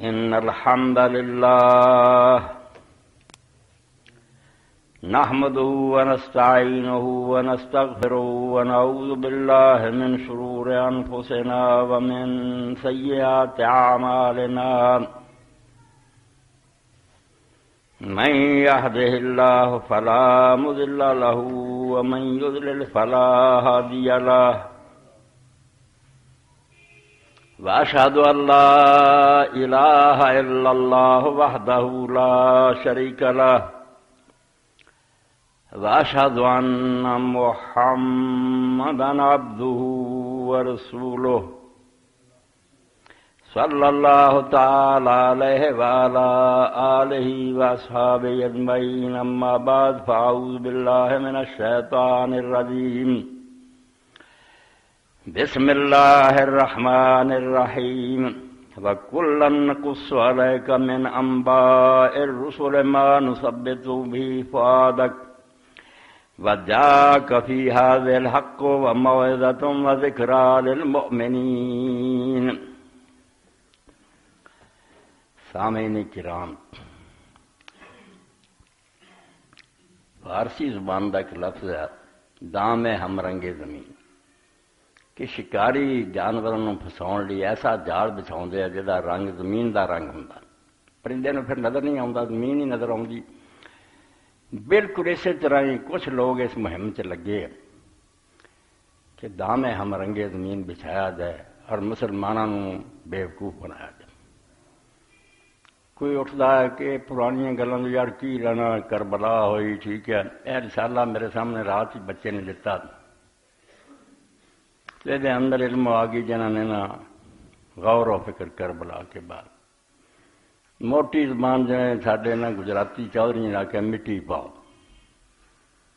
إن الحمد لله نحمده ونستعينه ونستغفره ونعوذ بالله من شرور أنفسنا ومن سيئات أعمالنا من يهده الله فلا مضل له ومن يضلل فلا هادي له وأشهد أن لا إله إلا الله وحده لا شريك له وأشهد أن محمدا عبده ورسوله صلى الله تعالى عليه وعلى آله وأصحابه أجمعين أما بعد فأعوذ بالله من الشيطان الرجيم بسم الله الرحمن الرحيم وكلا نقص عليك من أنباء الرسل ما نثبت به فؤادك وجاءك في هذا الحق وموعظة وذكرى للمؤمنين. سامعین کرام، فارسی زبان کا ایک لفظ ہے دام ہم رنگ زمین، کہ شکاری جانوروں پھساؤن لی ایسا جال بچھاؤں دے جہاں رنگ زمین دا رنگ ہوندا، پرندے نوں پھر نظر نہیں آਉਂدا، زمین ہی نظر آؤندی۔ بالکل اسی طرح ہی کچھ لوگ اس مہم چ لگے کہ دام ہم رنگے زمین بچھایا جائے اور مسلمانوں بیوقوف بنایا جائے۔ کوئی اٹھتا ہے کہ پرانی گلوں یار کی لینا، کربلا ہوئی ٹھیک ہے، اے رسالہ میرے سامنے رات ہی بچے نے لتا، یہ اندر علم آ گئی جنہوں نے نا غور و فکر کربلا کے بعد موٹی زبان جو ہے ساڈے نا گجراتی چودھری نے آخیا مٹی پاؤ،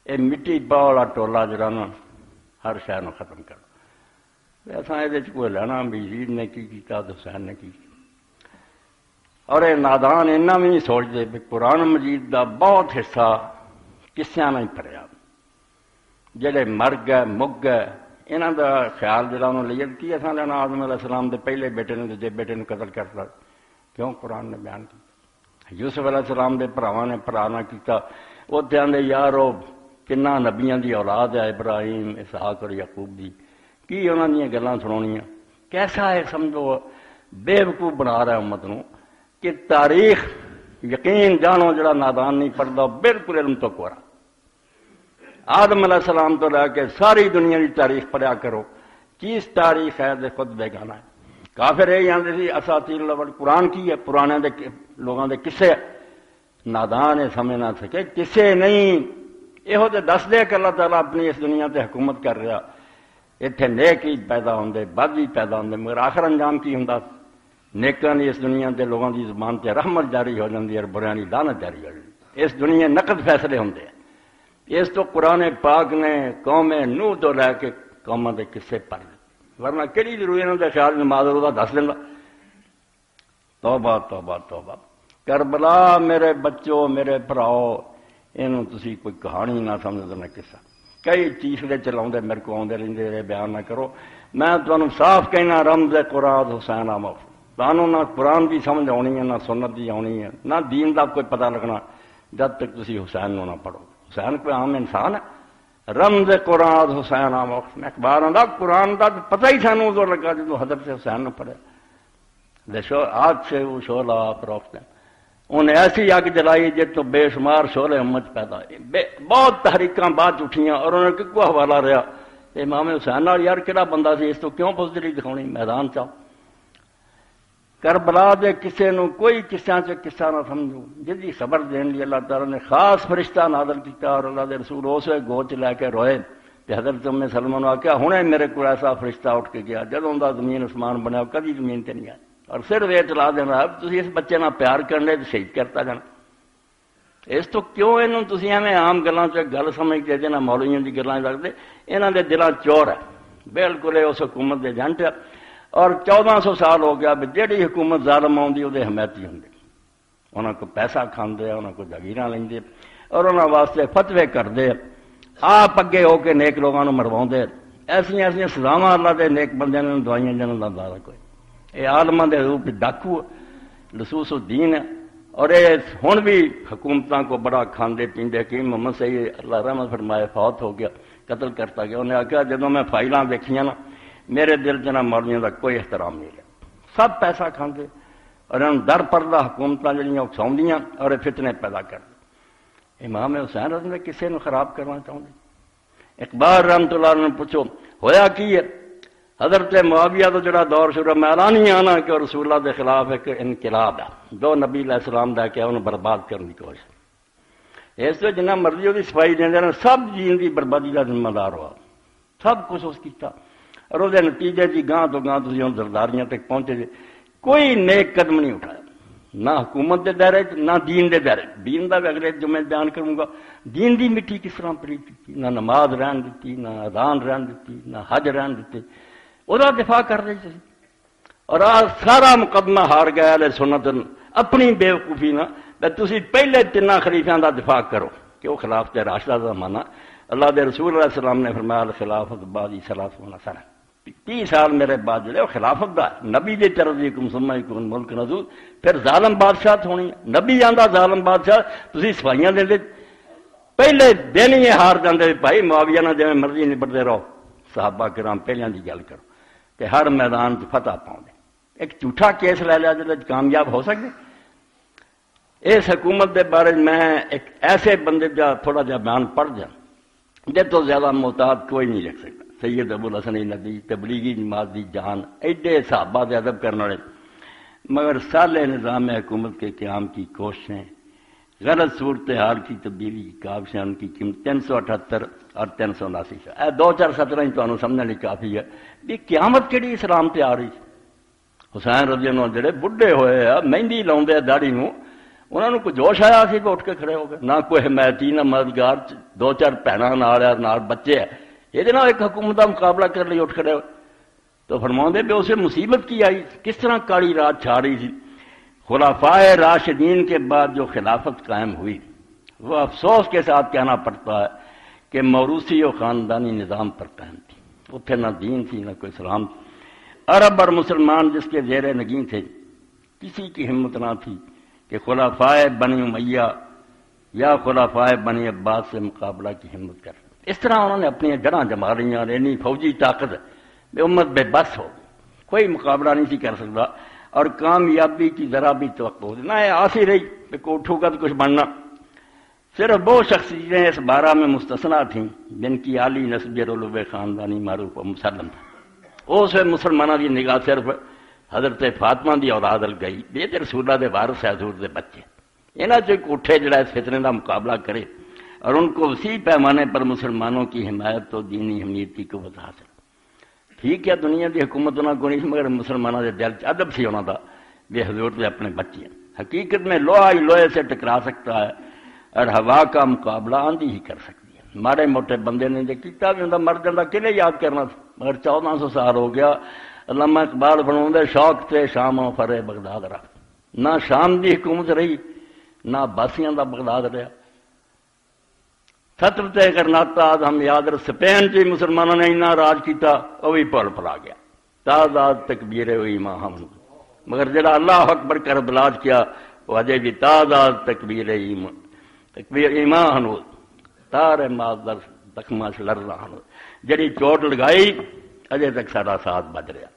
یہ مٹی پاؤ والا ٹولا جڑا نا ہر شہر نو ختم کرو۔ اصل یہ کوئی لینا بھی یزید نے کی کیتا تو حسین نے کی، اور یہ نادان اینا بھی نہیں سوچتے بھی قرآن مجید دا بہت حصہ کسیاں نہیں پڑھیا، جڑے مر گئے مک گئے انہاں دا خیال جڑا انہوں لے کی اصل لینا آدم علیہ السلام دے پہلے بیٹے نے دوجے بیٹے نے قتل کرتا، کیوں قرآن نے بیان کیا۔ یوسف علیہ السلام دے بھراواں نے بھرا نہ کیتا، وہ آندے یارو کنا نبیاں دی اولاد ہے، ابراہیم اسحاق اور یعقوب دی، کی انہاں دیاں گلاں سناونیاں۔ کیسا ہے سمجھو بے وقوف بنا رہا ہے امت نو کہ تاریخ یقین جانو جڑا نادان نہیں پڑھتا بالکل علم تو کورا۔ آدم علیہ السلام تو لے کے ساری دنیا کی تاریخ پڑھیا کرو، چیز تاریخ ہے دے خود بیگانہ ہے۔ کافر یہ آتے تھے اساطیر الاول، قرآن کی ہے پرانے لوگوں کے قصے، نادان یہ سمجھ نہ سکے قصے نہیں، یہ دس دے کہ اللہ تعالیٰ اپنی اس دنیا تے حکومت کر رہا، اتنے نیک ہی پیدا ہوندے بد ہی پیدا ہوندے، مگر آخر انجام کی ہوندا؟ نیکاں دی اس دنیا تے لوگوں دی زبان تے رحمت جاری ہو جاندی اور بریاں دی لعنت جاری ہو جاندی۔ اس دنیا نقد فیصلے ہوندے ہیں۔ اس تو قرآن پاک نے قوم نوح تو لے کے قوموں کے قصے پڑھ لے، ورنہ کہڑی ضروری انہوں نے خیال نماز روزہ دس دینا۔ توبہ توبہ توبہ۔ کربلا میرے بچوں میرے بھراؤ، یہ تسی کوئی کہانی نہ سمجھو نہ قصہ، کئی چیختے چلاؤں میرے کو آدھے رہتے بیان نہ کرو۔ میں تمہیں صاف کہنا رمز قرآن حسین آمف، تمہوں نہ قرآن کی سمجھ آنی ہے نہ سنت کی آنی ہے نہ دین کا کوئی پتہ لگنا جب تک تسی حسین نو نہ پڑھو۔ حسین کوئی عام انسان ہے؟ رمز قرآن حسین آمف، میں اخبار آتا قرآن کا پتہ ہی سانو ادو لگا جب حضرت حسین نے پڑھے۔ آگ سے وہ شعلہ آپ روکتے ہیں، انہیں ایسی آگ جلائی جس تو بے شمار شعلے امت پیدا ہوئے، بہت تحریکاں بعد اٹھیاں، اور انہوں نے کو حوالہ رہا امام حسین یار کہڑا بندہ سی، اس تو کیوں بزدلی دکھاؤنی میدان چاہ۔ کربلا دے کسے نو کوئی قصہ سے قصہ نہ سمجھو، جدی خبر دین لی اللہ تعالیٰ نے خاص فرشتہ نازل کیتا، اور اللہ دے رسول اسے گوچ لے کے روئے کہ حضرت ام سلمہ نے آخیا ہنے میرے کو ایسا فرشتہ اٹھ کے گیا جدوں دا زمین اسمان بنیا کدی زمین تے نہیں آیا، اور صرف یہ چلا دینا اب تسی اس بچے نہ پیار کرنے تو شہید کرتا جانا۔ اس تو کیوں انہوں تسی ایویں عام گلاں چ گل سمجھتے جنہاں مولویوں دی گلاں لگدے، انہاں دے دلاں چور ہے، بالکل اس حکومت دے جنٹ ہے، اور 1400 سال ہو گیا جیڑی حکومت ظالم آؤندی وہ حمایتی ہوندے، انہاں کو پیسہ کھاندے، انہاں کو جاگیراں لیندے، اور انہاں واسطے فتوے کردے، آپ اگے ہو کے نیک لوگوں کو مرواؤندے، ایسا سزاواں اللہ دے نیک بندے نے دوائیاں جنہاں دا اندازہ کوئی۔ یہ عالماں دے روپ ڈاکو لصوص الدین ہے، اور ہن بھی حکومتوں کو بڑا کھاندے پیندے کہ محمد صحیح اللہ رحمت فرمائے فوت ہو گیا، قتل کرتا گیا. انہیں آخیا جدوں میں فائلاں دیکھیاں نا میرے دل چ مولویاں کا کوئی احترام نہیں رہا، سب پیسہ کھاندے اور انہوں در پردہ حکومتاں جڑیاں اکساؤندیاں اور فتنے پیدا کر. امام حسین رضی اللہ کسے نو خراب کرنا چاہتے. اقبال رحمت اللہ نے پوچھو ہویا کی ہے؟ حضرت معاویہ تو جڑا دور شروع میں اعلان آنا کہ رسول اللہ کے خلاف ایک انقلاب ہے، دو نبی علیہ السلام دا کیا انہوں برباد کرنے کی کوشش. اس سے جنہ مرضی وہ صفائی دیں رہے سب جین کی بربادی کا ذمہ دار ہوا، سب کچھ اس کیتا. اور وہ نتیجے جی گاں تو گاں تھی زرداریاں تک پہنچے جی کوئی نیک قدم نہیں اٹھایا، نہ حکومت کے دائرے نہ دین کے دائرے. دین کا بھی اگلے جو میں بیان کروں گا دین دی مٹی کس طرح پڑی تھی، نہ نماز رہن دیتی، نہ اذان رہن دیتی، نہ حج رہن دیتے، وہ دفاع کر رہی تھی. اور آج سارا مقدمہ ہار گیا اہل سنت اپنی بے وقوفی نہ تسی پہلے تین خلیفیاں دا دفاع کرو کہ وہ خلافت راشدہ کا مانا. اللہ دے رسول علیہ السلام نے فرمایا خلافت بعدی 30 سنہ، 30 سال میرے بعد جڑے وہ خلافت دا نبی دی طرف یکم ثم یکون ملک نزول. پھر ظالم بادشاہ ہونی ہے، نبی آندا ظالم بادشاہ تسی صفائیاں دے پہلے دن ہی ہار جاندے بھائی معاویہ نہ جویں مرضی نبڑتے رہو. صحابہ کرام پہلیاں دی گل کرو کہ ہر میدان فتح پاؤں. ایک جھوٹا کیس لے لیا جب کامیاب ہو سکتے. اس حکومت کے بارے میں ایک ایسے بندے کا تھوڑا جا بیان پڑھ جا جب تو زیادہ محتاط کوئی نہیں رکھ سکتا. سید ابو الحسن ندوی تبلیغی جماعت دی جان ایڈے صحابہ سے ادب کرنے والے، مگر سالے نظام حکومت کے قیام کی کوششیں، غلط صورتحال کی تبدیلی کی کاوشیں، ان کی قیمت 378 اور 379 ہے. 2-4 ہی تمہیں سمجھنے لی کافی ہے بھی قیامت کہڑی اسلام تے آ رہی. حسین رضی اللہ عنہ جڑے بڈھے ہوئے ہیں مہندی لاؤندے داڑھی نو، انہوں نے کوئی جوش آیا سی کہ اٹھ کے کھڑے ہو گئے، نہ کوئی حمایتی نہ مددگار، 2-4 بہناں نال بچے ہیں، یہ ایک حکومت کا مقابلہ کر لی اٹھ کھڑے ہوئے. تو فرماؤندے بھی اسے مصیبت کی آئی، کس طرح کالی رات چھا رہی تھی. خلفائے راشدین کے بعد جو خلافت قائم ہوئی وہ افسوس کے ساتھ کہنا پڑتا ہے کہ موروثی و خاندانی نظام پر قائم تھی. اتنے نہ دین تھی نہ کوئی اسلام تھی. عرب اور مسلمان جس کے زیر نگین تھے کسی کی ہمت نہ تھی کہ خلفائے بنی امیہ یا خلفائے بنی عباس سے مقابلہ کی ہمت کر. اس طرح انہوں نے اپنی جڑاں جما رہی ہیں، فوجی طاقت بے امت بے بس ہو، کوئی مقابلہ نہیں سی کر سکتا. اور کامیابی کی ذرا بھی توقع نہ آسی رہی کہ کو اٹھو گا تو کچھ بننا. صرف وہ شخصیتیں اس بارہ میں مستثنا تھیں جن کی عالی نسب رلو خاندانی معروف و مسلم تھا. اس مسلمانوں کی نگاہ صرف حضرت فاطمہ دی اولاد ال گئی، یہ تو رسول اللہ دے وارث ہے، حضور دے بچے. یہاں چ اٹھے جڑا اس فتنے کا مقابلہ کرے اور ان کو وسیع پیمانے پر مسلمانوں کی حمایت تو دینی حمیت کی قوت حاصل. ٹھیک ہے دنیا کی حکومت انہوں کو نہیں، مگر مسلمانوں کے دل چ ادب سی انہوں کا بھی حضور دے اپنے بچے. حقیقت میں لوہا ہی لوہے سے ٹکرا سکتا ہے اور ہوا کا مقابلہ آندھی ہی کر سکتی ہے. ماڑے موٹے بندے نے جو کیتا بھی ہوں مر جاتا کلے یاد کرنا تھا، مگر 1400 سال ہو گیا. علامہ اقبال بناؤں شوق تے شام و فرے بغداد رہا. نہ شام دی حکومت رہی نہ عباسیاں دا بغداد رہا. ستر تے کرناتا ہم یاد رکھ سپین چ مسلمانوں نے اتنا راج کیتا وہ بھی پل پلا گیا. تعداد تکبیر ہوئی ماں ہم، مگر جڑا اللہ اکبر کر بلاج کیا وہ اجے بھی تعداد تکبیر ایمان ہنو تارے مادر تخمہ سے لڑ رہا ہنو. جڑی چوٹ لگائی اجے تک سارا ساتھ بج رہا.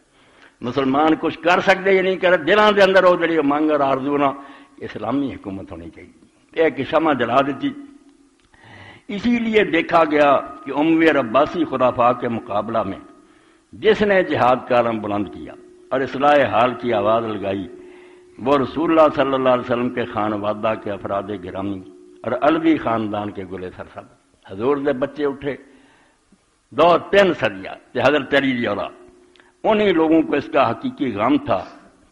مسلمان کچھ کر سکتے یا نہیں کر، دلوں کے اندر وہ جڑی مانگ اور آرزو نا اسلامی حکومت ہونی چاہیے. ایک شمع جلا دیتی. اسی لیے دیکھا گیا کہ اموی اور عباسی خلفاء کے مقابلہ میں جس نے جہاد کا علم بلند کیا اور اصلاح حال کی آواز لگائی وہ رسول اللہ صلی اللہ علیہ وسلم کے خانوادہ کے افراد گرامی اور علوی خاندان کے گلے سرسب. حضور دے بچے اٹھے 2-3 صدیاں حضرت علی دی اولاد. انہی لوگوں کو اس کا حقیقی غم تھا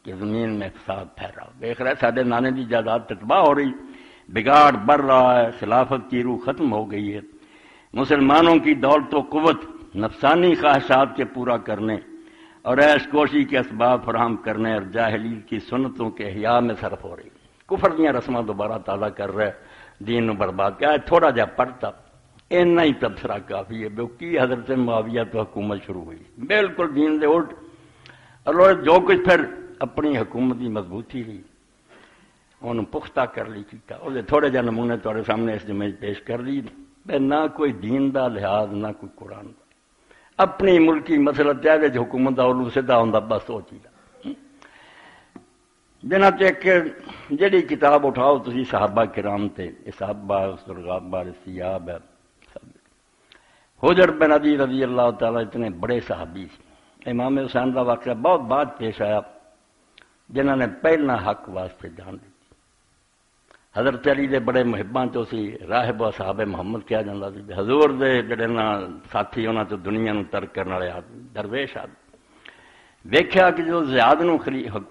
کہ زمین میں فساد پھیل رہا. دیکھ رہے سارے نانے کی جائیداد تباہ ہو رہی، بگاڑ بڑھ رہا ہے، خلافت کی روح ختم ہو گئی ہے. مسلمانوں کی دولت و قوت نفسانی خواہشات کے پورا کرنے اور عیش کوشی کے اسباب فراہم کرنے اور جاہلیت کی سنتوں کے احیاء میں صرف ہو رہی. کفر دیاں رسماں دوبارہ تازہ کر رہے، دین برباد کیا. تھوڑا جا پڑھتا اتنا ہی تبصرہ کافی ہے کہ حضرت معاویہ تو حکومت شروع ہوئی بالکل دین دے الٹ، اور جو کچھ پھر اپنی حکومت کی مضبوطی رہی انہوں پختہ کر لی کیتا وہ تھوڑے جہے نمونے تھوڑے سامنے اس جمعے پیش کر لی نہ کوئی دین دا لحاظ نہ کوئی قرآن دا اپنی ملکی مسلط ہے حکومت دا علو سیدھا ہوندا بس وہ چیز جنہ ایک جڑی کتاب اٹھاؤ تسی صحابہ کرام تے صحابہ سرغابہ سیاب ہے حجر بن عدی رضی اللہ تعالیٰ اتنے بڑے صحابی تھے امام حسین کا واقعہ بہت بعد پیش آیا جنہوں نے پہلا حق واسطے جان دی حضرت علی دے بڑے محباں تو سی راہب و صحابہ محمد کیا جاتا سی حضور دے جڑے نا ساتھی انہاں تو دنیا نو ترک کرنے والے آدمی درویش آدمی ویکھیا کہ جو زیاد نو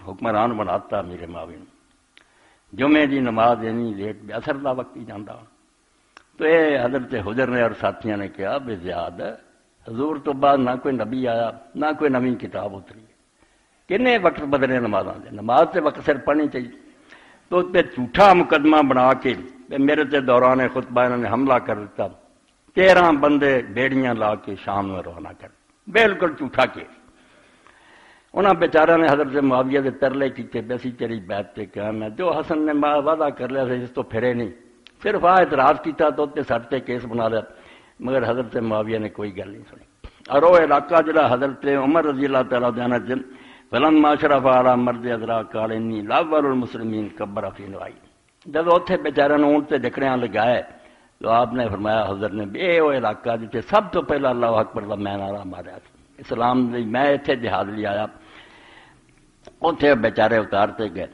حکمران بناتا میرے ماوی نو جمعے دی نماز اینی لیٹ بے اثر دا وقت ہی جاندا تو یہ حضرت حجر نے اور ساتھیاں نے کہا بے زیاد حضور تو بعد نہ کوئی نبی آیا نہ کوئی نوی کتاب اتری کنے وقت بدلے نماز دے نماز تے وقت سر پڑھنی چاہیے تو تے جھوٹا مقدمہ بنا کے میرے تے دوران خطبہ انہوں نے حملہ کر دیتا 13 بندے بیڑیاں لا کے شام میں روانہ کر بالکل جھوٹا کے انہاں بیچارہ نے حضرت معاویہ دے ترلے کیتے بیسی تیری بیعت تے قیام ہے جو حسن نے وعدہ کر لیا تھا اس تو پھرے نہیں صرف اعتراض کیتا تو تے سر تے کیس بنا لیا مگر حضرت معاویہ نے کوئی گل نہیں سنی اور وہ علاقہ جڑا حضرت عمر رضی اللہ تعالیٰ عنہ فلما اشرف علی مرد ادرا قال انی لاول المسلمین کبر فی نوائی جب اتنے بیچارے نے اونٹ تے ڈکڑیاں لگائے تو آپ نے فرمایا حضرت نے یہ وہ علاقہ جتنے سب تو پہلا اللہ اکبر کا میں نعرہ ماریا اسلام میں اتنے جہاد لے آیا اتنے بیچارے اتارتے گئے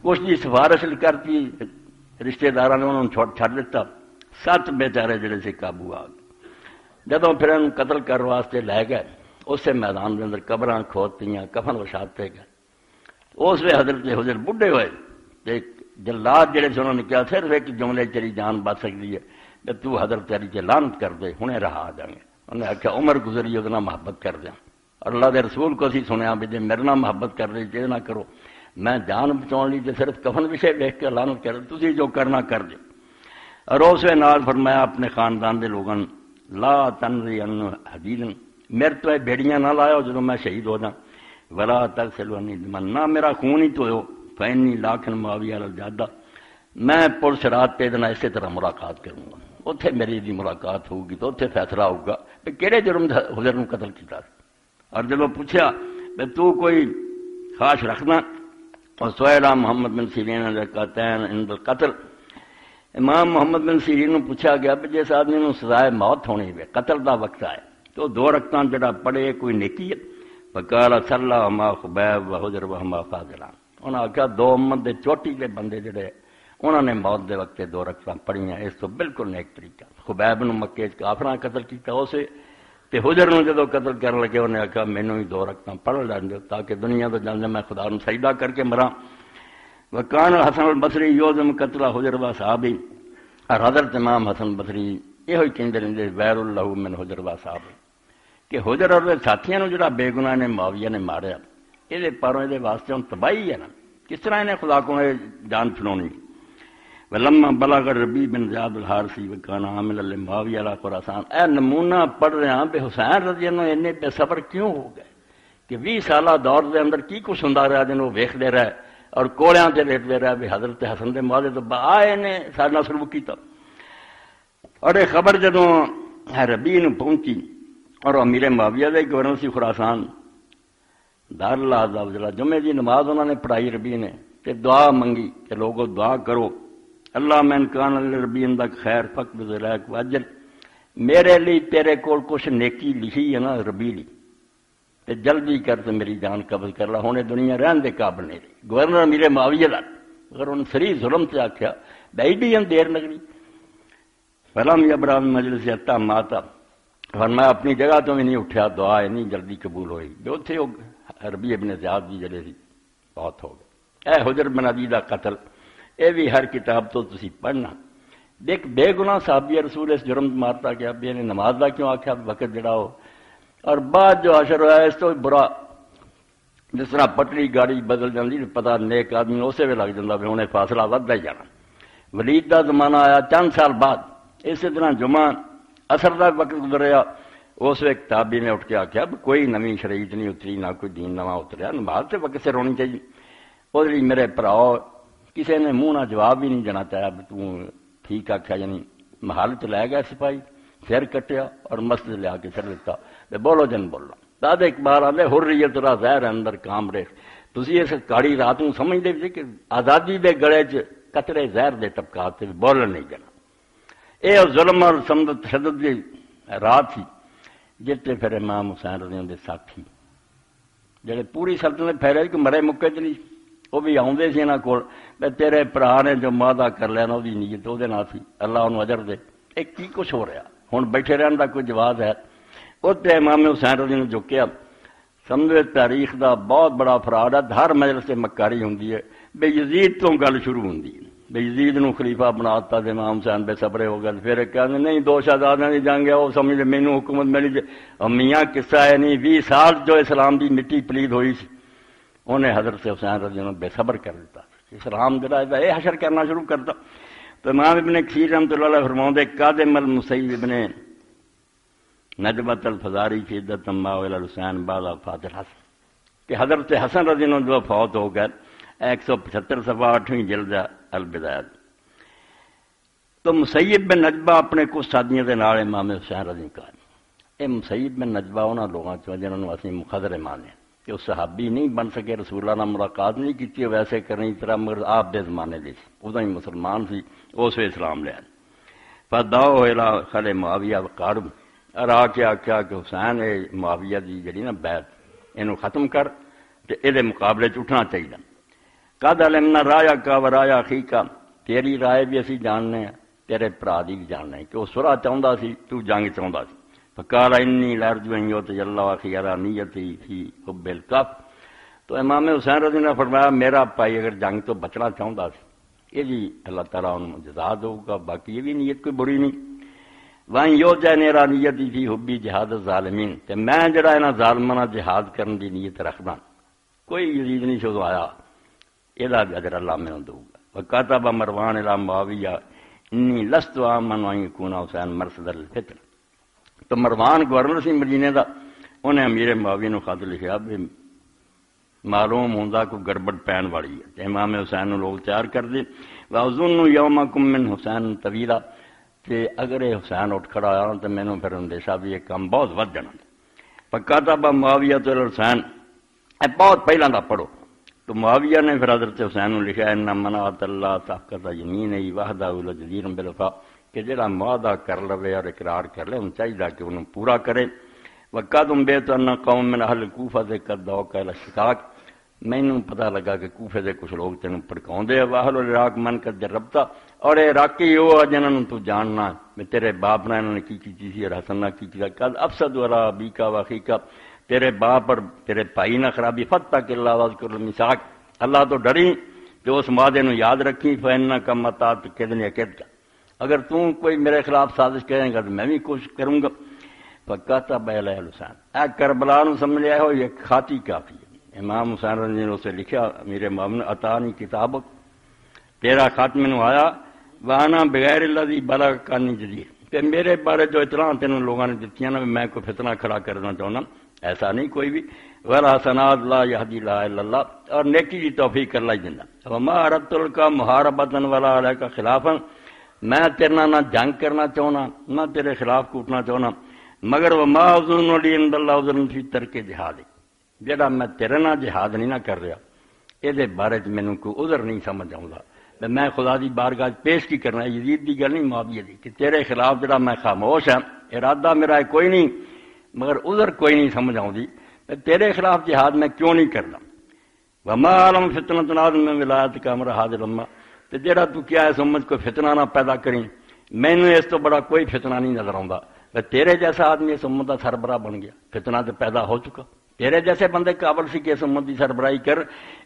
کچھ کی سفارش کرتی رشتے داراں نے انہوں نے چھڈ دیتا 7 بیچارے جڑے سے قابو آ گئے جدوں پھر انہوں قتل کرنے واسطے لے گئے اسے میدان کے اندر قبراں کھودتیاں کفن وچھاتے گئے اس وقت حضرت حجر بڈھے ہوئے جلاد جڑے سے انہوں نے کہا صرف ایک جملے تیری جان بچ سکتی ہے کہ تو حضرت علی تے لعنت کر دے ہنے رہا آ جائیں گے انہوں نے آخیا عمر گزری وہ محبت کر دیا اور اللہ دے رسول کو اسی سنیا بھی جی میرے نال محبت کر رہی یہ نہ کرو میں جان بچاؤ لی صرف کفن وشے ویخ کے لعنت کر تسی جو کرنا کر دے اور اس نال فرمایا اپنے خاندان دے لوگوں لا تنری ان حدید میرے تو بیڑیاں نہ لاؤ جب میں شہید ہو جاؤں ولا تغسلونی دما نہ میرا خون ہی تو فینی لاکھن معاویہ الجادہ میں پولیس رات پہ دینا اسی طرح ملاقات کروں گا اتنے میری دی ملاقات ہوگی تو اتنے فیصلہ ہوگا کہ کہڑے جرم حضر نے قتل کیا اور جب پوچھا کہ تو کوئی خواہش رکھنا اور سہیلا محمد بن سیرین قاتین عند القتل امام محمد بن سیرین نے پوچھا گیا کہ جس آدمی کو سزائے موت ہونی ہے قتل دا وقت آئے تو 2 رکعتاں جڑا پڑھے کوئی نیکی ہے فقال صلی ہما خبیب و حجر و ہما فاضلان انہوں نے آخیا 2 امت دے چوٹی کے بندے جڑے انہوں نے موت دے وقت 2 رکعتاں پڑھیاں اس تو بالکل نیک طریقہ خبیب نے مکے کافراں قتل کیتا اسے تے حجر نے جدو قتل کرنے لگے انہیں آخیا مینوں ہی 2 رکعتاں پڑھ لین دو تاکہ دنیا تو جانے میں خدا نو سجدہ کر کے مراں وکان حسن البصری یوزم قتل حجر و صحابی اور حضرت امام حسن بصری یہ کہندے رہندے ویر اللہ من حجر و صحابی کہ حجر اور ساتھیاں نو جڑا بے گناہ نے معاویہ نے ماریا یہ پروں یہ واسطے ہوں تباہی ہے نا کس طرح انہیں خدا کو جان چھڑونی ولما بلغ ربی بن زیاد الحارثی وکان عامل لمعاویہ علی خراسان اے نمونہ پڑھ رہے ہیں بے حسین رضی اللہ عنہ بے صبر کیوں ہو گئے کہ 20 سالہ دور دے اندر کی کچھ ہوندا رہا جنوں ویکھدے رہے اور کوڑیاں تے لیٹدے رہے بھی حضرت حسن دے معاوضے تو آئے نے سارے نال سلوک کیتا اور یہ خبر جدوں ربی نو پہنچی اور امیر معاویہ دے گورنر سی خراسان دار اللہ عز و جل جمعے دی نماز انہوں نے پڑھائی ربی نے تے دعا منگی کہ لوگو دعا کرو اللہ من کان لربی اندک خیر فقد ذلک واجر میرے لیے تیرے کول کچھ نیکی لکھی ہے نا ربی لی تے جلدی کر تے میری جان قبض کر لا ہونے دنیا رہن دے قابل نہیں رہی گورنر امیر معاویہ دا اگر ان سری ظلم سے آکھیا بیٹھی ہیں دیر نگری فلم یبرا من مجلس حتی ماتا فرمایا اپنی جگہ تو بھی نہیں اٹھیا دعا نہیں جلدی قبول ہوئی جو تھے ربی ابن زیاد جی جڑے سی بہت ہو گئے اے حجر بن عدی دا قتل اے بھی ہر کتاب تو تسی پڑھنا دیکھ بے گناہ صحابی رسول اس جرم مارتا گیا بھی نے نماز دا کیوں آکھیا وقت جڑا ہو اور بعد جو حشر ہوا اس تو برا جس طرح پٹڑی گاڑی بدل جاندی پتہ نیک آدمی اسے بھی لگ جاندہ بھی انہیں فاصلہ وددا ہی جانا ولید دا زمانہ آیا چند سال بعد اسی طرح جمعہ اثر دا وقت گزریا اس وقت تابعی نے اٹھ کے آخیا کوئی نوی شریعت نہیں اتری نہ کوئی دین نواں اتریا نماز سے وقت سے رونی چاہیے وہ میرے پراؤ کسی نے منہ نہ جواب بھی نہیں دینا چاہیا بھی تو ٹھیک آخیا، یعنی محل چ لے گیا سپاہی، سر کٹیا اور مسجد لیا کے سر دیتا، بولو جن بولنا۔ داد اقبال آدھے حریت را زہر اندر کام ریخ، تسی اس کاڑی رات نوں سمجھدے سی کہ آزادی دے گڑے چ قطرے زہر دے ٹپکات تے بولن نہیں دینا۔ اے ظلم اور تشدد دی رات تھی جتے پھر امام حسین رضی اللہ دے ساتھی جڑے پوری سلطنت پھیرے کہ مرے مکے چ نہیں، وہ بھی آؤندے سی انہاں کول، تیرے بھرا نے جو معاہدہ کر لیا نا وہ نیت وہ سی، اللہ انہوں اجر دے۔ یہ کی کچھ ہو رہا ہن بیٹھے رہن دا کوئی جواز ہے؟ اتنے امام حسین رضی اللہ جو کیا سمجھے تاریخ دا بہت بڑا فراڈ ہے، ہر مجلس سے مکاری ہوندی ہے، بے یزید تو گل شروع ہوندی ہے، بے یزید نو خلیفہ بنا دتا تے امام حسین بے صبرے ہو گئے، پھر کہندے نہیں دو شہزادیاں دی جنگ ہے وہ سمجھ مینوں حکومت ملی جے، میاں قصہ ہے نہیں 20 سال جو اسلام دی مٹی پلید ہوئی سی انہیں حضرت حسین رضی اللہ عنہ بے صبر کر دیتا، اسلام جڑا ہے یہ حشر کرنا شروع کرتا۔ تو امام ابن کثیر رحمۃ اللہ علیہ فرماؤندے قادم المسیب ابن نجمت الفزاری فی عدت ما الى الحسین بعد وفات الحسن کہ حضرت حسن رضی اللہ عنہ جو فوت ہو گئے 175 صفحہ 8ویں جلد البدایہ۔ تو مسیب بن نجبہ اپنے کچھ ساتھیوں کے نال امام حسین رضی اللہ عنہ یہ مسیب بن نجبہ انہاں لوگوں چ جنہاں نوں اسی مخضر مانے کہ وہ صحابی نہیں بن سکے، رسول اللہ نال ملاقات نہیں کی ویسے کرنی طرح، مگر آپ دے زمانے دے سی ادوں ہی مسلمان سی، اس ویلے اسلام لیا۔ فدعوا الی خل معاویہ وقارب اور آ کے آخیا کہ حسین اے معاویہ دی جڑی نا بیعت اینوں ختم کر تے اے مقابلے چ اٹھنا چاہیے۔ قد علمنا رایا کا و رایا اخی کا، تیری رائے بھی اسی جاننے ہیں تیرے بھرا دی بھی جاننے کہ وہ سرا چاہتا سی تو جنگ چاہتا سی۔ فقال انی لارجو ان یتجلی اخی علی نیتی فی حب الکف، تو امام حسین رضی اللہ عنہ نے فرمایا میرا بھائی اگر جنگ تو بچنا چاہتا سی یہ جی اللہ تعالیٰ انہوں جزا دے گا، باقی یہ بھی نیت کوئی بری نہیں۔ وہیں یو جے نیرا نیتی فی حبی جہاد الظالمین، تے میں جڑا انہاں ظالماں جہاد کرن دی نیت رکھدا کوئی یزید نہیں شو آیا یہ اجر اللہ میں دوں گا۔ وکاتب مروان الی معاویہ انی لست آمن ان یکون حسین مرصد الفتن، تو مروان گورنر سی مدینے دا انہیں امیر معاویہ نو خط لکھیا بھی معلوم ہوندا کوئی گڑبڑ پین والی ہے، تے امام حسین نو لوگ تیار کر دے۔ واظن یومکم من حسین طویلا، کہ اگر یہ حسین اٹھ کھڑا آیا تو مینوں پھر اندیشہ بھی یہ کام بہت ود جانا۔ فکاتب معاویہ تو حسین اے بہت پہلا دا پڑھو، تو معاویہ نے پھر حضرت حسین نے لکھا ان منعت اللہ صفقت یمینہ وحدہ لجدیر بالوفاء، کہ جڑا معاہدہ کر لے اور اقرار کر لے انہوں چاہیے کہ انہوں پورا کرے۔ وقدم بیت ان قوم من اہل کوفہ سے قد دعوک الی الشقاق، مینوں پتہ لگا کہ کوفے دے کچھ لوگ تینوں بھڑکاؤندے واہل العراق من قد جربتا، اور عراقی وہ جنہاں نوں تو جاننا میں تیرے باپ نے انہوں نے کی سی اور حسن نے کی قد افسد علی ابیکا واخیکا، تیرے باپ اور تیرے بھائی نہ خرابی، فتق اللہ واذکر المیثاق، اللہ تو ڈری جو اس معاہدے نو یاد رکھی، فإنک متی تکدنی اکدک، اگر تو کوئی میرے خلاف سازش کرے گا تو میں بھی کوشش کروں گا۔ فکاتب الی الحسین، اے کربلا نو سمجھ لیا ہو یہ خاطی کافی ہے۔ امام حسین رضی اللہ عنہ سے لکھا میرے مومن عطانی کتابک، تیرا خط میں آیا وانا بغیر الذی بلغ کانی جدید، کہ میرے بارے جو اطلاع تینوں لوگوں نے دیتی نا میں کوئی فتنہ کھڑا کرنا چاہنا، ایسا نہیں کوئی بھی۔ ولا حسنات لا یہدی لا الا اللہ، اور نیکی کی توفیق اللہ ہی دینا۔ وما اردت کا محاربۃ ولا علیک خلافا، میں تیرے نہ جنگ کرنا چاہنا نہ تیرے خلاف کوٹنا چاہنا، مگر وما اظن لی عند اللہ عذر فی ترک جہاد، جڑا میں تیرے نہ جہاد نہیں نہ کر رہا یہ بارے مینوں کوئی عذر نہیں سمجھ آؤں، میں خدا دی بارگاہ پیش کی کرنا، یزید دی گل نہیں معاویہ دی، کہ تیرے خلاف جڑا میں خاموش ہاں، ارادہ میرا کوئی نہیں مگر عذر کوئی نہیں سمجھ آؤں، تیرے خلاف جہاد میں کیوں نہیں کرنا۔ وما علم فتنۃ نازل من ولایت کا امر حاضر لما، تو جڑا تو کیا ہے سمجھ کوئی فتنہ نہ پیدا کریں، مینوں اس تو بڑا کوئی فتنہ نہیں نظر آؤں، تیرے جیسا آدمی اس امت کا سربراہ بن گیا، فتنہ تو پیدا ہو چکا، تیرے جیسے بندے قابل سی کہ اس امت کی سربراہی کر،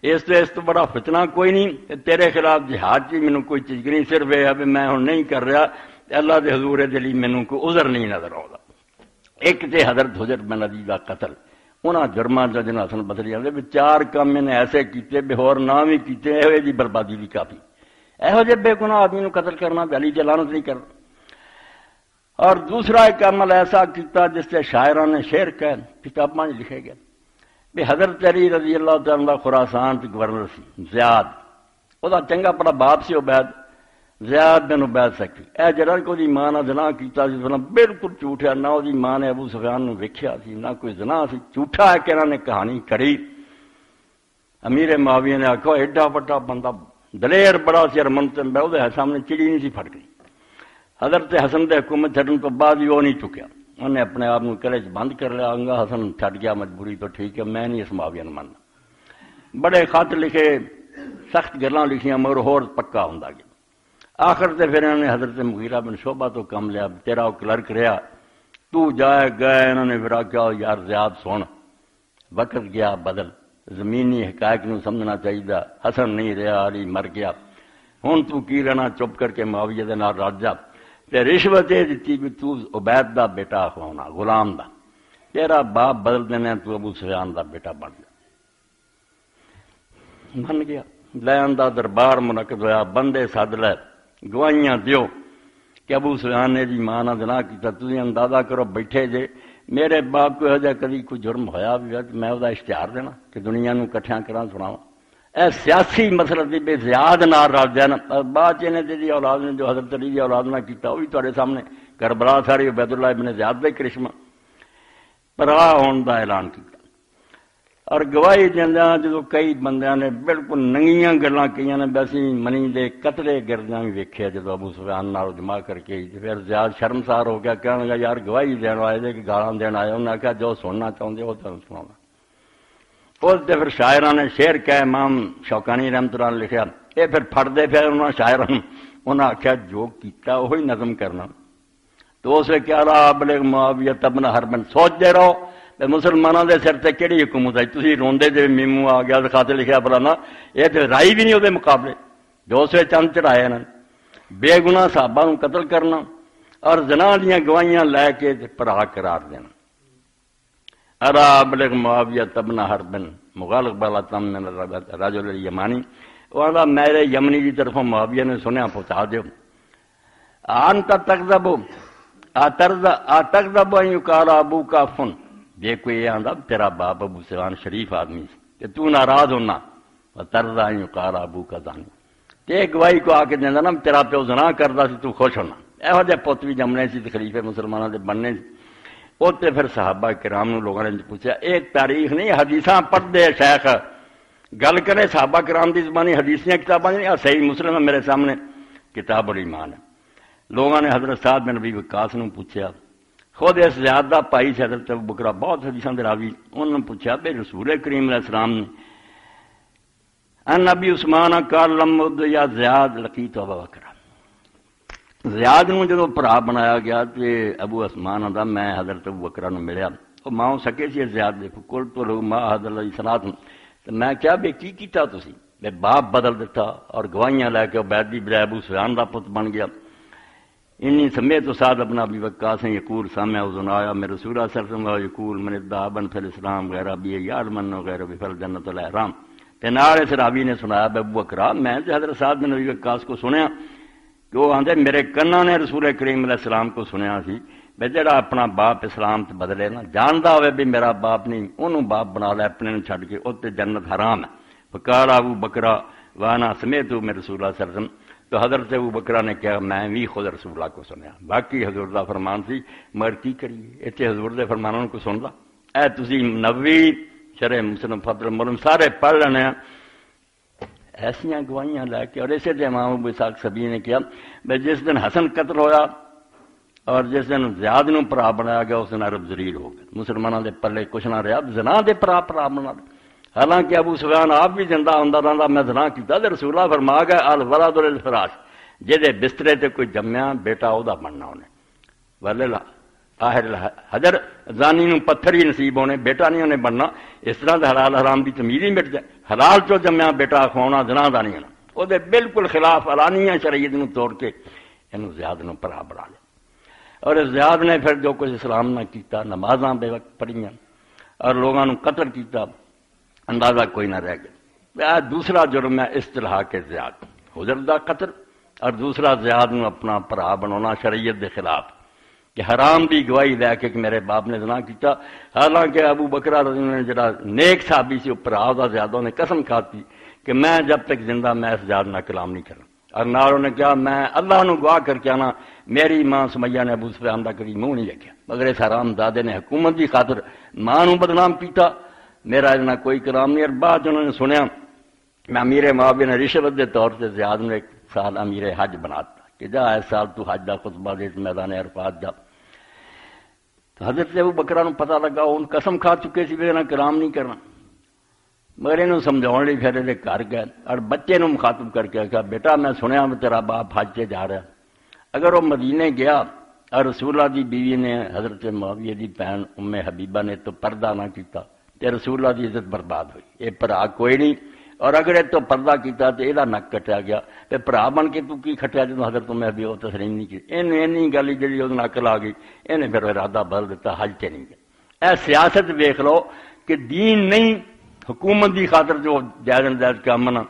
اس تو بڑا فتنہ کوئی نہیں، تیرے خلاف جہاد کی مینوں کوئی چیز نہیں، صرف یہ ہے میں ہن نہیں کر رہا، اللہ دے حضور دے لیے مینوں کوئی عذر نہیں نظر آؤں۔ ایک تے حضرت حجر بن عدی دا قتل، انہاں جرماں جنہاں حسن بصری آندے بھی 4 کام میں نے ایسے کیتے بے ہور نہ بھی کیتے، ایہو جی بربادی بھی کافی، ایہو جے بے گناہ آدمی نو قتل کرنا علی تے لعنت نہیں کرنا۔ اور دوسرا ایک عمل ایسا کیتا جس سے شاعران نے شعر کہے کتاباں لکھے گئے بھی حضرت علی رضی اللہ تعالیٰ عنہ خراسان کے گورنر سی زیاد، وہ چنگا بڑا باپ سی عبید، زیاد بن عبید سکی، اے جڑا کہ دی ماں نال زنا کیتا سی، بالکل جھوٹ ہے، نہ دی ماں نے ابو سفیان نو ویکھیا سی، نہ کوئی زنا سی، جھوٹا ہے کہ انہاں نے کہانی کری۔ امیر معاویہ نے آکھا ایڈا بڑا بندہ دلیر بڑا سی، ارمنتن بہ دے سامنے چڑی نہیں سی پھڑ گئی۔ حضرت حسن دے حکومت چھڈن تو بعد بھی وہ نہیں چکیا، انہیں اپنے آپ کو قلعے بند کر لیا، آنگا حسن چھڈ گیا مجبوری تو ٹھیک ہے، میں نہیں اس معاویہ نوں مننا۔ بڑے خط لکھے، سخت گلاں لکھیاں، مگر ہور پکا ہوندا گیا۔ آخر تے پھر انہوں نے حضرت مغیرہ بن شعبہ تو کم لیا، تیرا وہ کلرک رہا، تو جائے گئے، انہوں نے پھر آکھیا یار زیاد سن، وقت گیا بدل، زمینی حقائق نو سمجھنا چاہیے، حسن نہیں رہا، علی مر گیا، ہن تو کی رہنا، چپ کر کے معاویہ دے نال رل جا، تے رشوت یہ دتی بھی تو عبید دا بیٹا کھوانا، غلام دا، تیرا باپ بدل دینا، تو ابو سفیان دا بیٹا بن گیا۔ من گیا، لے آندا، دربار منعقد ہویا، بندے سد لے، گواہیاں دیو کہ ابو سفیان نے جی ماں نال زنا کیتا، تسی اندازہ کرو بیٹھے جے، میرے باپ کو ہو کدی کوئی جرم ہویا بھی ہے میں وہ اشتہار دینا کہ دنیا نو کٹھیاں کراں سناواں؟ اے سیاسی مسئلہ دی بے زیاد نال رل جان، بعد چنے دی اولاد نے جو حضرت علی دی اولاد نہ کیتا، وہ بھی تہاڈے سامنے کربلا ساری عبید اللہ ابن زیاد دا کرشمہ پرا ہون دا اعلان کیتا۔ اور گواہی دیندیاں جدوں کئی بندیاں نے بالکل ننگیاں گلاں کیاں نے، ویسی منی دے قطرے گردیاں بھی ویکھیا جدوں ابو سفیان نال جمع کر کے، پھر زیاد شرمسار ہو گیا، کہنے لگا یار گواہی دین آئے دے کہ گالاں دین آئے، انہوں نے کہا جو سننا چاہتے وہ تمہیں سنانا۔ اس دے پھر شاعراں نے شعر کہا، امام شوکانی رحمۃ اللہ علیہ لکھیا، یہ پھر پھڑدے پھر انہوں شاعراں انہوں نے آخیا جو کیتا وہی نظم کرنا۔ تو اس نے کیا رہا ابلغ معاویہ ابن حرب، سوچ دے رہو مسلمانوں دے سر تے کیڑی حکومت آئی، تسی روندے جے میمو آ گیا خاطر لکھیا فلانا، یہ تو رائی بھی نہیں وہ مقابلے، جو اس نے چند چڑھائے انہوں نے بے گناہ صحابہ کو قتل کرنا اور زنا دیاں گواہیاں لے کے پرا قرار دینا۔ ارا ابلغ معاویہ ابن حرب مغالبہ من الرجل الیمانی، وہ آندا میرے یمنی کی طرفوں معاویہ نے سنیا پہنچا دیو، انت تکذب اتکذب ان یقال ابوک فن، جے کوئی یہ آندا تیرا باپ ابو سفیان شریف آدمی کہ تو ناراض ہونا، ترضا ان یقال ابوک زانی، تے گواہی کو آ کے دیندا نا تیرا پیو زنا کردا سی تو خوش ہونا، یہو جہے پت بھی جمنے سی تے خلیفے مسلمانوں دے بننے سی۔ اوتے پھر صحابہ کرام نو لوگوں نے پوچھا، ایک تاریخ نہیں حدیثاں پڑھ دے شیخ، گل کرے صحابہ کرام دی زبانی حدیثیاں کتاباں نہیں، صحیح مسلم ہے میرے سامنے کتاب الایمان ہے۔ لوگوں نے حضرت سعد بن ابی وقاص نو پوچھا، خود اس زیادہ پائی سے حضرت ابو بکر بہت حدیثاں دے راوی، انہوں نے پوچھا بے رسول کریم علیہ السلام نے ان ابی عثمان قال لمد یا زیاد لقیت ابا بکر، زیاد نو جدو بھرا بنایا گیا تے ابو عثمان آندا میں حضرت ابو بکر نو ملیا، وہ ماں سکے سی زیاد دے قل تو لو ما حضرت علیہ الصلوۃ، تے میں کیا بے کی کیتا تسی، بے باپ بدل دیتا اور گواہیاں لے کے عبید بن ابو سفیان دا پت بن گیا۔ انی سمیت سعد ابن ابی وقاص یقول سامع اذنایا میں رسول اللہ صلی اللہ علیہ وسلم یقول من ادعى ابا فی الاسلام غیر ابی یعلم غیر ابی فالجنۃ الاحرام، تے نال اس راوی نے سنایا ابو بکر میں حضرت سعد بن ابی وقاص کو سنیا کہ وہ آندے میرے کنا نے رسول کریم علیہ السلام کو سنیا سی بے جڑا اپنا باپ اسلام تے بدلے نا، جاندا ہوئے بھی میرا باپ نہیں، انہوں باپ بنا لے اپنے نوں چھڈ کے، اوتے جنت حرام ہے۔ فقال ابو بکر وانا سمعت من رسول اللہ صلی اللہ علیہ وسلم، تو حضرت ابو بکر نے کہا میں بھی خود رسول اللہ کو سنیا، باقی حضور دا فرمان سی مگر کی کریے، اتنے حضور دے فرمانوں کو سن لا، اے تسی نووی شرح مسلم فضل الملم سارے پڑھ لینے ہیں، ایسیاں گواہیاں لے کے۔ اور اسے تے امام ابو اسحاق سبی نے کیا بھائی جس دن حسن قتل ہویا اور جس دن زیاد نو پرا بنایا گیا اس دن عرب ذلیل ہو گئے، مسلمانوں دے پلے کچھ نہ رہا، زنا دے پرا بنا دے، حالانکہ ابو سفیان آپ بھی زندہ ہوندا رہندا میں زنا کیتا تے رسول اللہ فرما گئے الولد للفراش، جہدے بسترے تے کوئی جمیا بیٹا او دا بننا انہیں، ولل آخر حجر زانی نو پتھر ہی نصیب ہونے، بیٹا نہیں انہیں بننا، اس طرح دے حلال حرام دی تمیز ہی مٹ جائے، حلال چو جمیا بیٹا کھوانا زنا دا نہیں ہونا، وہ دے بالکل خلاف علانیہ شریعت نو توڑ کے انہوں زیاد نو پرا بنا لیا۔ اور اس زیاد نے پھر جو کچھ اسلام نہ کیتا، نمازاں بے وقت پڑھیاں اور لوگاں نو قتل کیتا، اندازہ کوئی نہ رہ گیا۔ دوسرا جرم ہے اصطلاح کے زیاد، حضر دا قتل، اور دوسرا زیاد نو اپنا پرا بنانا شریعت دے خلاف، کہ کہ حرام دی گواہی دے کے کہ میرے باپ نے زنا کیتا، حالانکہ ابو بکر رضی اللہ عنہ جڑا نیک صحابی سے اوپر آوازہ زیادہ نے قسم کھاتی کہ میں جب تک زندہ میں اس ذات نہ کلام نہیں کرنا، اور ناروں نے کہا میں اللہ نو گواہ کر کے آنا میری ماں سمیہ نے ابو سفیان دا کبھی منہ نہیں دیکھا، مگر اس حرام زادے نے حکومت دی خاطر ماں نو بدنام کیتا، میرا اتنا کوئی کلام نہیں۔ اور بعد انہوں نے سنیا میں امیر معاویہ نے رشوت دے طور سے زیاد نے ایک سال امیر حج بناتا کہ جا اس سال تو حج دا خطبہ دے میدان عرفات جا۔ تو حضرت ابو بکر نو پتہ لگا ان قسم کھا چکے سی بھی نہ کلام نہیں کرنا، مگر انہوں سمجھاؤ لی پھر یہ گھر گئے اور بچے نو مخاطب کر کے کہا بیٹا میں سنیا تیرا باپ حج سے جا رہا، اگر وہ مدینے گیا اور رسول اللہ دی بیوی نے حضرت معاویہ دی بہن ام حبیبہ نے تو پردہ نہ کیتا تے رسول اللہ دی عزت برباد ہوئی، یہ بھرا کوئی نہیں، اور اگر یہ تو پردہ کیتا تو یہ نک کٹیا گیا، تے بھرا بن کے تو کی کھٹیا جدوں حضرت ام حبیبہ تسلیم نہیں کی، اینی گل جی وہ نقل آ گئی، انہیں پھر ارادہ بدل دیتا، حج تے نہیں گیا۔ اے سیاست ویکھ لو کہ دین نہیں حکومت دی خاطر جو جائز ناجائز کام نہ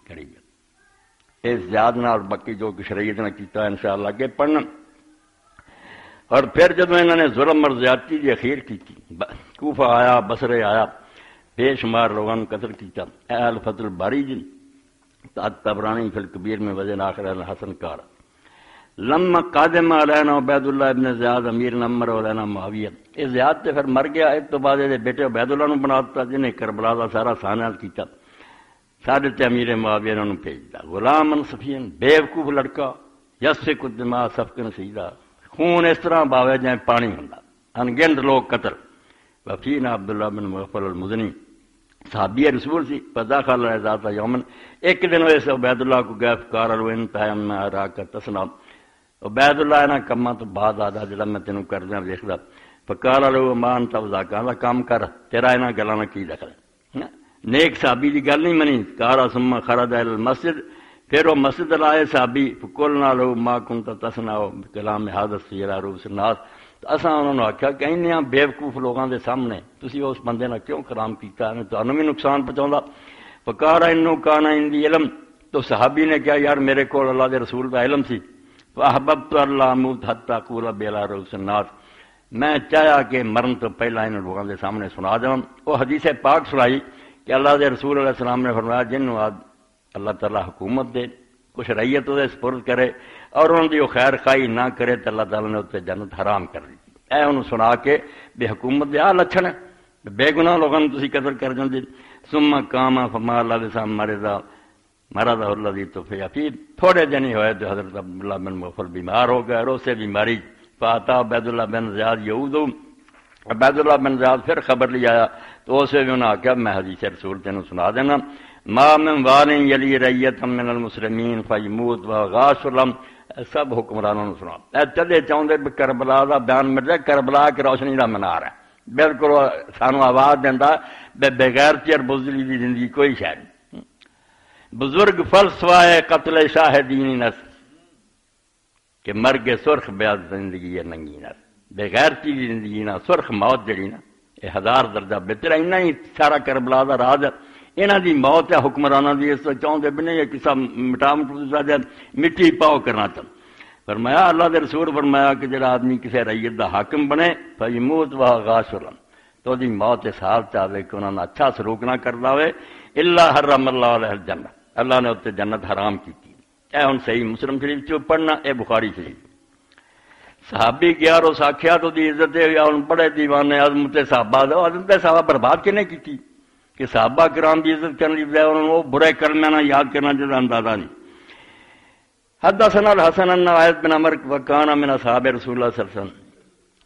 کری گیا، اس زیاد نہ اور باقی جو شریعت نے کیتا انشاءاللہ کہ پڑھنا۔ اور پھر جب انہوں نے ظلم اور زیادتی کی اخیر کی کوفہ آیا، بصرے آیا، بے شمار لوگوں نے قتل کیتا۔ اہل فتح الباری جن تبرانی فی الکبیر میں وزن آخر الحسن کار لما قادم علینا عبید اللہ ابن زیاد امیر نمبر علینا معاویہ، یہ زیاد تے پھر مر گیا، اس تو بعد یہ بیٹے عبید اللہ نے بناتا جنہیں کربلا کا سارا سانحہ کیتا، سارے تے امیر معاویہ نے انہوں بھیجتا، غلام صفین بیوقوف لڑکا یسفک الدماء سفکا سیدا، خون اس طرح باوے جائیں پانی ہوندا، انگنت لوگ قتل۔ وفینا عبداللہ بن مغفل المزنی صحابی رسول سی، فداخل ذات یومن، ایک دن ویسے عبید اللہ کو گئے فکار الوین تایم میں راکا تسنا، عبید اللہ اینا کما تو بعد آدھا جڑا میں تینوں کر دیں دیکھدا، فکار الو مان تفضا کہا کام کر تیرا اینا گلانا کی دخل ہے، نیک صحابی دی گل نہیں منی، کارا ثم خرج الى المسجد، پھر وہ مسجد لائے صحابی، فقلنا لو ما کنت تسنا کلام حادث سیرا روس الناس، اساں انہوں نے آخیا کہ انہاں بیوقوف لوگوں دے سامنے تسی اس بندے نے کیوں کلام کیتا ہے، تانوں بھی نقصان پہنچاوندا۔ فقال انه كان عندي علم، تو صحابی نے کہا یار میرے کو اللہ دے رسول دا علم سی، فاحببت اللہ اموت حتى اقول بلا رؤوس الناس، میں چاہیا کہ مرن تو پہلا ان لوگوں دے سامنے سنا جاؤں۔ وہ حدیث پاک سنائی کہ اللہ دے رسول علیہ السلام نے فرمایا جنوں اللہ تعالیٰ حکومت دے کچھ رعیت دے سپرد کرے اور انہوں دی خیر خواہی نہ کرے تو اللہ تعالیٰ نے اسے جنت حرام کر دی۔ اے انہوں سنا کے بے حکومت دے آ لچھن ہے، بے گناہ لوگوں نے تسی قدر کر جاندے۔ ثم قام فما اللہ لسان مرض اللہ دی تو پھر تھوڑے دن ہی ہوئے تو حضرت عبداللہ بن مغفل بیمار ہو گئے، اور اسے بیماری فاتا عبید اللہ بن زیاد یہود، عبید اللہ بن زیاد پھر خبر لے آیا تو اسے بھی انہوں نے کہا میں حدیث رسول تینوں سنا دینا، ما من وال یلی ریت من المسلمین فیموت وغاش الم، سب حکمرانوں نے سنا۔ چلے چاہتے کربلا کا بیان مل جائے، کربلا کی روشنی کا منار ہے، بالکل سانو آواز دینا بغیر چیر بزدلی کی زندگی کوئی شاید نہیں۔ بزرگ فلسفہ قتل شاہدین نس کہ مرگ سرخ بیاد زندگی ہے ننگی نس، بغیر چیز زندگی نہ سرخ موت جڑی نا یہ ہزار درجہ بہتر ہے۔ انہاں ہی سارا کربلا کا راز ہے، انہاں دی موت ہے حکمرانہ دی، اس چاہتے بھی نہیں کسا مٹا مٹی پاؤ کرنا چاہتا۔ فرمایا اللہ دے رسول فرمایا کہ جڑا آدمی کسی رعیت دا حاکم بنے فیموت وغاش الم، تو دی موت اس حال چاہے کہ انہوں نے اچھا سلوک نہ کرتا ہوئے، الا حرم اللہ علیہ الجنہ، اللہ نے اسے جنت حرام کی تھی۔ اے ہن صحیح مسلم شریف چ پڑھنا، اے بخاری شریف۔ صحابی گیا اور اس آخیا تو دی عزت ہے یا ان بڑے دیوانے عظمت صحابہ دو، عظمت صحابہ برباد کنے کی تھی کہ صحابہ کرام دی عزت کرنے دی انہوں نے وہ برے کلمے نہ یاد کرنا جدا اندازہ نہیں۔ حدثنا الحسن بن عائد بن عمر وکان من اصحاب رسول اللہ صلی اللہ علیہ وسلم،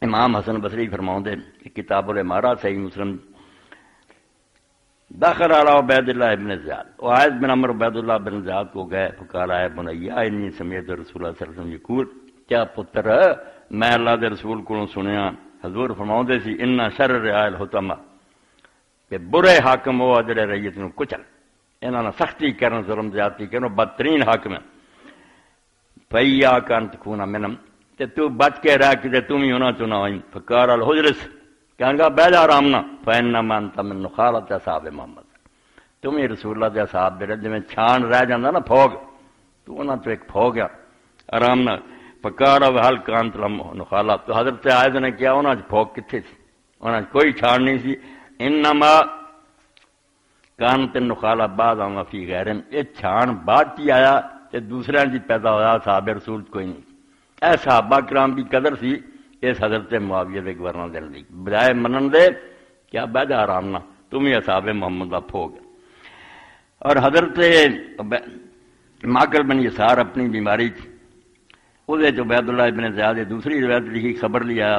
امام حسن بصری فرماؤندے کتاب الامارہ صحیح مسلم، داخل علی عبید اللہ ابن زیاد، عائد بن عمر عبید اللہ بن زیاد کو گئے، فقال اے بنیا انی سمعت رسول اللہ صلی اللہ علیہ وسلم یقول، کیا پتر میں اللہ دے رسول کو سنیا حضور فرماؤندے سی ان شر رعاء الحطمہ کہ برے حاکم وہ جڑے رعیت نو کچل، انہاں نے سختی کرن ظلم زیادتی کرن، بدترین حاکم ہے۔ فَإِيَّاكَ أَن تَكُونَ مِنْهُمْ، تے تو بچ کے رہ کہ تم ہی ہونا چنا ہوئی۔ فقال الحجرس، کہنے گا بیٹھ آرام نہ، فَإِنَّمَا أَنْتَ مِن نُخَالَةِ أَصْحَابِ محمد، تم ہی رسول اللہ دے اصحاب دے جویں چھان رہ جاندا نا پھوگ، تو انہاں تو ایک پھوگ ہے، آرام نہ۔ فقال وهل كانت لهم نخالا، تو حضرت عائشہ نے کیا انہاں پھوک کتنے سی، انہاں کوئی چھان نہیں سی، انما کانت النخالا بعد اما فی غیرہم، یہ چھان بعد کی آیا تے دوسرے جی پیدا ہوا، صحابہ رسول کوئی نہیں، اے صحابہ کرام بھی قدر سی اس حضرت معاویہ دے گورنر دے لئی، بجائے منن دے کیا بیٹھ آرام نہ تم ہی اصحاب محمد دا پھوگ۔ اور حضرت ماکل بن یسار اپنی بیماری تھی، وہ عبید اللہ ابن زیاد دوسری روایت لکھی خبر لیا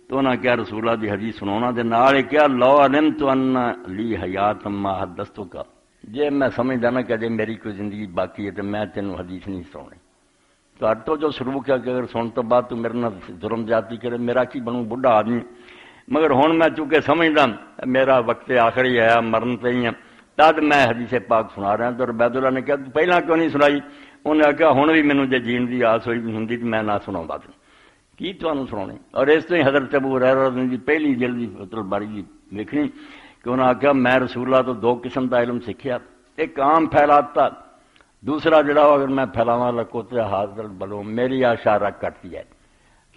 تو انہاں کیا رسول اللہ دی حدیث سناونا دے نال کیا لو علمت ان لی حیات ما حدثتک، جے میں سمجھدا نہ کہ جے میری کوئی زندگی باقی ہے تو میں تینوں حدیث نہیں سنانی، تو جو سلوک ہے کہ اگر سن تو بعد تو میرے نال ظلم زیادتی کرے میرا کی بنوں بڑھا آدمی، مگر ہن میں چونکہ سمجھدا میرا وقت آخری آیا مرن پہ ہی تد میں حدیث پاک سنا رہا، تو عبید اللہ نے کہا تو پہلا کیوں نہیں سنائی؟ انہیں آخیا ہن بھی مینوں جے جین دی آس ہوئی ہوندی تو میں نہ سناوندا کی تمہیں سنانے۔ اور اس طرح حضرت ابو ہریرہ دی پہلی جلدی فتح الباری دی ویکھنی کہ انہوں نے آخیا میں رسول اللہ تو دو قسم کا علم سیکھیا، ایک عام پھیلاتا، دوسرا جڑا اگر میں پھیلاواں لکوتے حاضر بلو میری آشا رکھ کٹتی ہے۔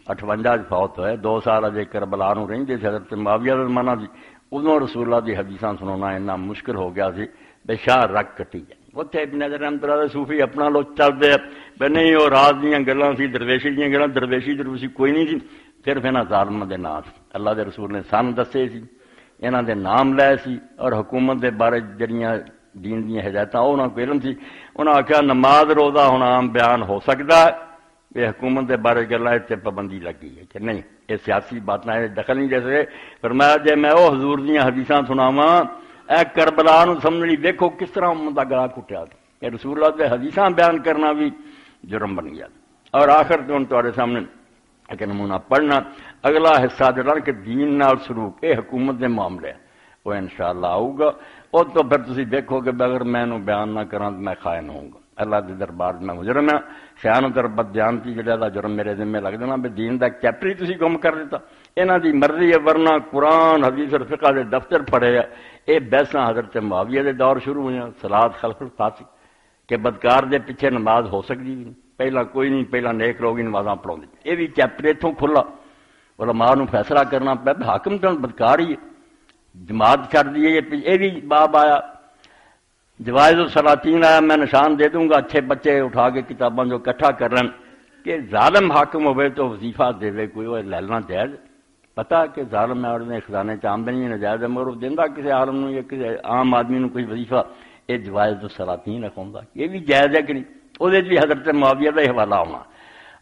58 فوت ہوئے، 2 سال اجے کربلا نوں رہندے سی حضرت معاویہ دا زمانہ سی، ادوں رسول اللہ دی حدیثاں سنانا اتنا مشکل ہو گیا سی بے شاہ رکھ کٹی جائے۔ اتنے ابن حجر رحمۃ اللہ صوفی اپنا لوگ چلتے بے نہیں وہ راز دیاں گلاں سی، درویشی دیاں گلاں، درویشی کوئی نہیں سی، صرف انہاں ظالماں دے نام سی، اللہ دے رسول نے سن دسے سی، انہاں دے نام لے سی، اور حکومت دے بارے جڑیاں دین دیاں ہدایتاں انہاں کو علم سی۔ انہاں آخیا نماز روزہ ہن عام بیان ہو سکتا ہے، یہ حکومت دے بارے گلاں تے پابندی لگی ہے کہ نہیں، یہ سیاسی باتاں دخل نہیں دے سکے۔ فرمایا جے میں او حضور دیاں حدیثاں سناواں اے کربلا نوں سمجھنی دیکھو کس طرح امت دا گلا کٹیا، کہ رسول اللہ دے حدیثاں بیان کرنا بھی جرم بن گیا۔ اور آخر تو تہاڈے سامنے ایک نمونہ پڑھنا، اگلا حصہ جڑا کہ دین نال سلوک اے حکومت دے معاملے وہ انشاءاللہ آؤ گا، اور تو پھر تسی دیکھو کہ اگر میں انہوں بیان نہ کراں تو میں خائن ہوں گا، اللہ دے دربار میں مجرم ہاں، خیانت اور بددیانتی جڑا دا جرم میرے ذمہ لگ جانا، بھی دین دا چیپٹر ہی تسی گم کر دیتا، انہاں دی مرضی ہے، ورنہ قرآن حدیث اور فقہ دے دفتر پڑھے ہے، اے بحثاں حضرت معاویہ دے دور شروع ہوئے ہیں، صلاۃ خلف الفاسق کہ بدکار دے پیچھے نماز ہو سکتی نہیں، پہلا کوئی نہیں، پہلا نیک لوگ ہی نمازاں پڑھاؤندے، یہ بھی چیپٹر اتوں کھلا، علماء نوں فیصلہ کرنا پہ حاکم تو بدکار ہی ہے، جماعت چھڑ دی ہے، یہ بھی باب آیا، جوائز الصلاطین آیا، میں نشان دے دوں گا، اچھے بچے اٹھا کے کتاباں جو اکٹھا کر رہے ہیں کہ ظالم حاکم ہوئے تو وظیفہ دے کوئی وہ لینا جائز، پتا کہ ظالم ہے اور خزانے چ آمدنی نجائز ہے، مگر وہ دینا کسی عالم نوں یا کسی عام آدمی نوں کوئی وظیفہ، یہ جوائز الصلاطین رکھاؤں، یہ بھی جائز ہے کہ نہیں، وہ بھی حضرت معاویہ کا حوالہ ہونا۔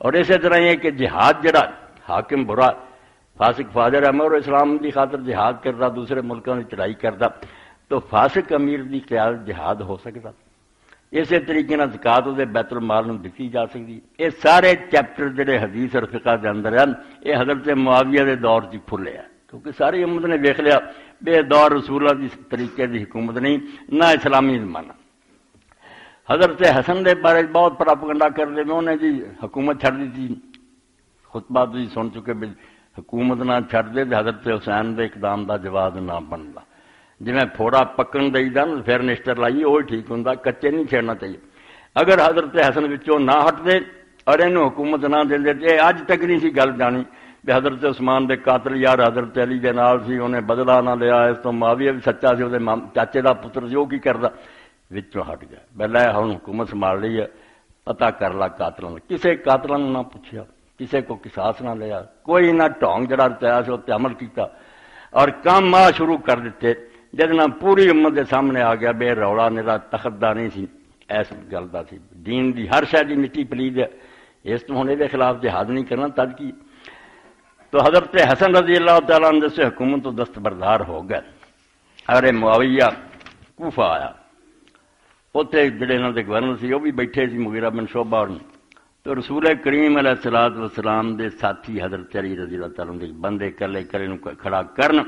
اور اسی طرح یہ کہ جہاد جڑا حاکم برا فاسق فاجر ہے مگر اسلام کی خاطر جہاد کرتا، دوسرے ملکوں کی چڑھائی کرتا، تو فاسق امیر کی قیادت جہاد ہو سکتا، اسی طریقے زکات وہ بیت المال میں دتی جا سکتی۔ یہ سارے چیپٹر جڑے حدیث اور فقہ کے اندر ہیں یہ حضرت معاویہ کے دور سے کھلے ہیں، کیونکہ ساری امت نے دیکھ لیا بے دور رسول اللہ کی طریقے کی حکومت نہیں، نہ اسلامی زمانہ۔ حضرت حسن کے بارے بہت پراپگنڈا کر دے، انہوں نے جی حکومت چھڑ دی تھی، خطبہ تھی سن چکے بھی حکومت نہ چھڑ دے، حضرت حسین کے اقدام کا جواب نہ بنتا، جی میں پھوڑا پکن دئی دا پھر نشتر لائیے وہی ٹھیک ہوں، کچے نہیں چھیڑنا چاہیے۔ اگر حضرت حسن وچوں نہ ہٹتے اور انہوں حکومت نہ دے دیتے، اج تک نہیں سی گل جانی بھی حضرت عثمان دے قاتل یار حضرت علی دے نال سی، انہیں بدلہ نہ لیا، اس تو معاویہ بھی سچا سی، وہ چاچے دا پتر جو کی کردا وچوں ہٹ گیا، بلے ہن حکومت سنبھال لی ہے، پتہ کر لا قاتلاں دا، کسے قاتلاں نہ پوچھیا، کسے کو قصاص نہ لیا، کوئی نہ ڈھونگ جڑا رچایا سی تے عمل کیتا، اور کام شروع کر دیتے جدنا پوری امت کے سامنے آ گیا بے رولا میرا تخت دا نہیں سی، ایس گل دا سی، دین دی ہر شے دی مٹی پلید ہے، اس تو ہن دے خلاف جہاد نہیں کرنا تد کی۔ تو حضرت حسن رضی اللہ تعالیٰ عنہ سے حکومت تو دستبردار ہو گئے، اور معاویہ کوفہ آیا، اتنے جڑے انہوں کے گورنر سی وہ بھی بیٹھے سی، مغیرہ بن شعبہ، تو رسول کریم علیہ الصلوۃ والسلام دے ساتھی حضرت علی رضی اللہ تعالیٰ عنہ بندے کلے کلے نوں کھڑا کرن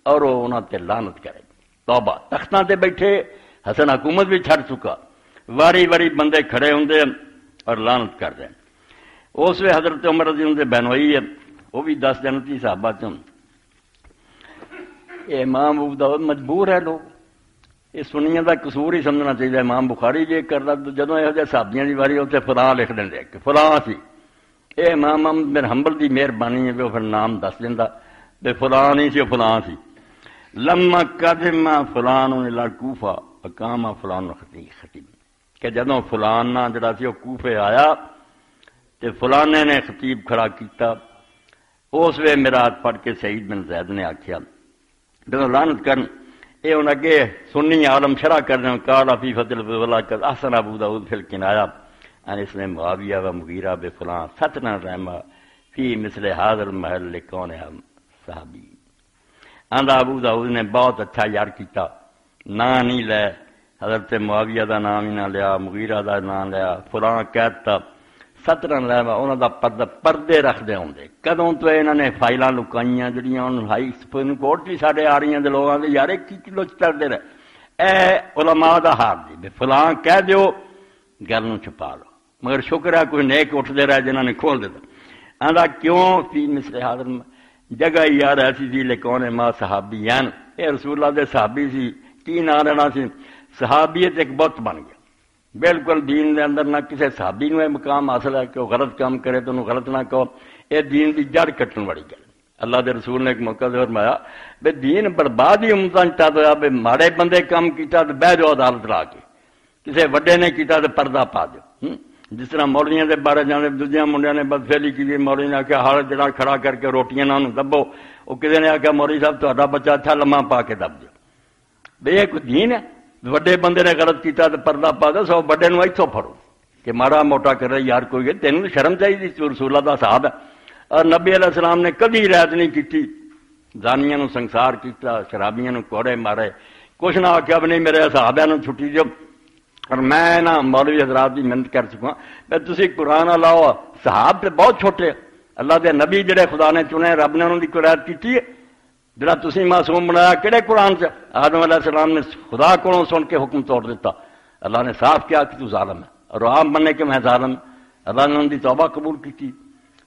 اور وہ انہوں تے لعنت کرے، توبہ، تختاں تے بیٹھے، حسن حکومت بھی چھڑ چکا، واری واری بندے کھڑے ہوندے اور لعنت کر دیں۔ اس وقت حضرت عمر رضی اللہ عنہ بہنوئی ہے، وہ بھی 10 جنتی صحابہ چوں، امام ابو داؤد مجبور ہے، لوگ یہ سنیاں دا قصور ہی سمجھنا چاہیے، امام بخاری جی کردا تو جدوں یہ صحابیاں دی واری اتنے فلاں لکھ دیں کہ فلاں سی، یہ امام احمد بن حنبل دی مہربانی ہے وہ پھر نام دس دینا بے فلاں نہیں سی فلاں سی لما قدم فلان الی کوفہ اقام فلان خطیب کہ جدوں فلان جڑا سی وہ کوفے آیا تے فلانے نے خطیب کھڑا کیتا اس وے میرات پڑھ کے سعید بن زید نے آکھیا جدوں لعنت کرن اے ان اگے سنی عالم شرح کرنے قال فی فضل ولا احسن ابو داؤد فی الکنایہ ان اس نے معاویہ و مغیرہ بے فلاں ستنا رحمہ فی مثل حاضر محل لکون صحابی آندا ابو داؤد نے بہت اچھا یار کیتا نا نہیں لے حضرت معاویہ دا نام ہی نہ لیا مغیرہ دا نام لیا فلاں کہتا سترن رحمہ انہوں دا پردے رکھ دے ہوں دے کدوں تو انہوں نے فائلاں لکائیاں جڑیاں انہوں ہائی سپریم کورٹ بھی ساڑے آ رہی ہیں دے لوگاں دے یارے کی کلو چتر دے رہے اے علماء دا حال دی بے فلاں کہہ دیو گل نو چھپا لو مگر شکر ہے کوئی نیک اٹھ دے رہا ہے جنہوں نے کھول دیتا آندا کیوں فی مثل حاضر جگہ یار ایسی سی لکون ما صحابیان اے رسول اللہ دے صحابی سی کی نہ رہنا سی صحابیت ایک بت بن گیا بالکل دین دے اندر نہ کسی صحابی نو مقام حاصل ہے کہ وہ غلط کام کرے تو انہوں غلط نہ کہو یہ دین دی جڑ کٹن والی گل اللہ دے رسول نے ایک موقع دے فرمایا بے دین برباد ہی امتاں چا تو بے ماڑے بندے کام کیتا تو بہ جاؤ عدالت لا کے کسی وڈے نے کیتا تو پردہ پا دیو جس طرح مولیاں دے بارے جانے دوجیاں منڈیاں نے بدفعلی کی مولوی نے آخیا ہر جڑا کھڑا کر کے روٹیاں نہ دبو وہ کسی نے آخیا مولوی صاحب تہاڈا بچہ اچھا لمحہ پا کے دب دیو بے یہ کوئی دین ہے وڈے بندے نے غلط کیتا تو پردہ پا دو سو بڑے نو ایتھوں پھڑو کہ ماڑا موٹا کر رہے یار کوئی تینوں شرم چاہیے رسول اللہ دا صاحب ہے اور نبی علیہ السلام نے کبھی رعایت نہیں کی زانیاں نو سنسار کیتا شرابیاں نو کوڑے مارے کچھ نہ آخیا بھی نہیں میرے صحابہ نو چھٹی دیو اور میں نا مولوی حضرات کی محنت کر چکا میں تسی قرآن لاؤ صحاب تے بہت چھوٹے اللہ دے نبی جڑے خدا نے چنے رب نے انہوں کی کوئی رعایت کی ہے جڑا تسی معصوم بنایا کہڑے قرآن سے آدم علیہ السلام نے خدا کو سن کے حکم توڑ دیتا اللہ نے صاف کیا کہ تو ظالم ہے اور آپ بننے کے میں ظالم اللہ نے ان کی توبہ قبول کی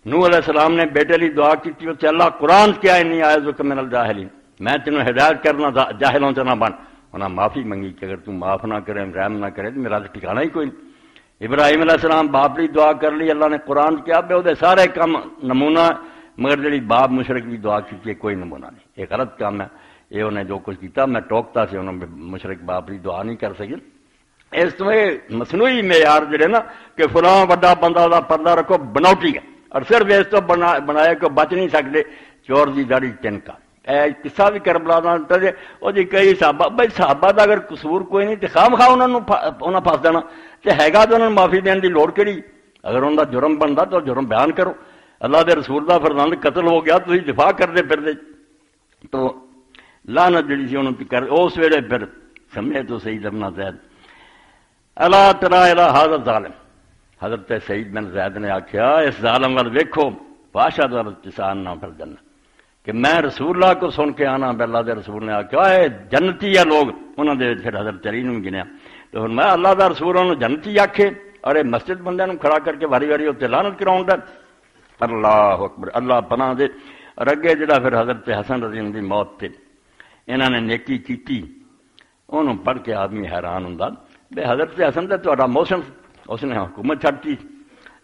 نوح علیہ السلام نے بیٹے لی دعا کی تھی اللہ قرآن کیا نہیں آیا جو کہ من الجاہلین میں تینوں ہدایت کرنا جاہلوں سے نہ بن انہیں معافی منگی کہ اگر تم معاف نہ کرے رحم نہ کرے تو میرا ٹھکانا ہی کوئی نہیں ابراہیم علیہ السلام باپ لی دعا کر لی اللہ نے قرآن کیا بے وہ سارے کام نمونہ مگر جڑی باپ مشرق کی دعا کی کوئی نمونہ نہیں یہ غلط کام ہے یہ انہیں جو کچھ کیتا میں ٹوکتا سے انہوں نے مشرق باپ لی دعا نہیں کر سکی اس تو مصنوعی معیار جڑے نا کہ فلاں بڑا بندہ دا پردہ رکھو بنوٹی ہے اور صرف اس تو بنایا کہ بچ نہیں سکتے چور دی داڑھی تنکا قصہ بھی کربلا وہ جی کئی صحابہ بھائی صحابہ دا اگر قصور کوئی نہیں تو خام خواہ انہوں پھنس دینا تو ہے تو انہوں نے معافی دین دی لوڑ کیڑی اگر انہوں دا جرم بنتا تو جرم بیان کرو اللہ دے رسول دا فرزند قتل ہو گیا تو دفاع کرتے پھر دے تو لعنت جڑی سی انہوں کی کر اس ویلے پھر سمجھے تو سید ابن زید اللہ ترا الی ھذا ظالم حضرت سعید بن زید نے آخیا اس ظالم وال ویکھو بادشاہ دا اتصال نہ پھر جنت کہ میں رسول اللہ کو سن کے آنا اللہ دے رسول نے آخیا اے جنتی ہے لوگ انہوں نے پھر حضرت علی نے گنیا تو میں اللہ دا رسول انہوں جنتی آکھے اور اے مسجد بندے نو کھڑا کر کے واری واری اتنے لعنت کراؤں دا اللہ اکبر اللہ پناہ دے اور اگے جڑا پھر حضرت حسن رضی اللہ دی موت تے انہوں نے نیکی کیتی انہوں پڑھ کے آدمی حیران ہوں بے حضرت حسن تے تہاڈا موسم اس نے حکومت چھڈتی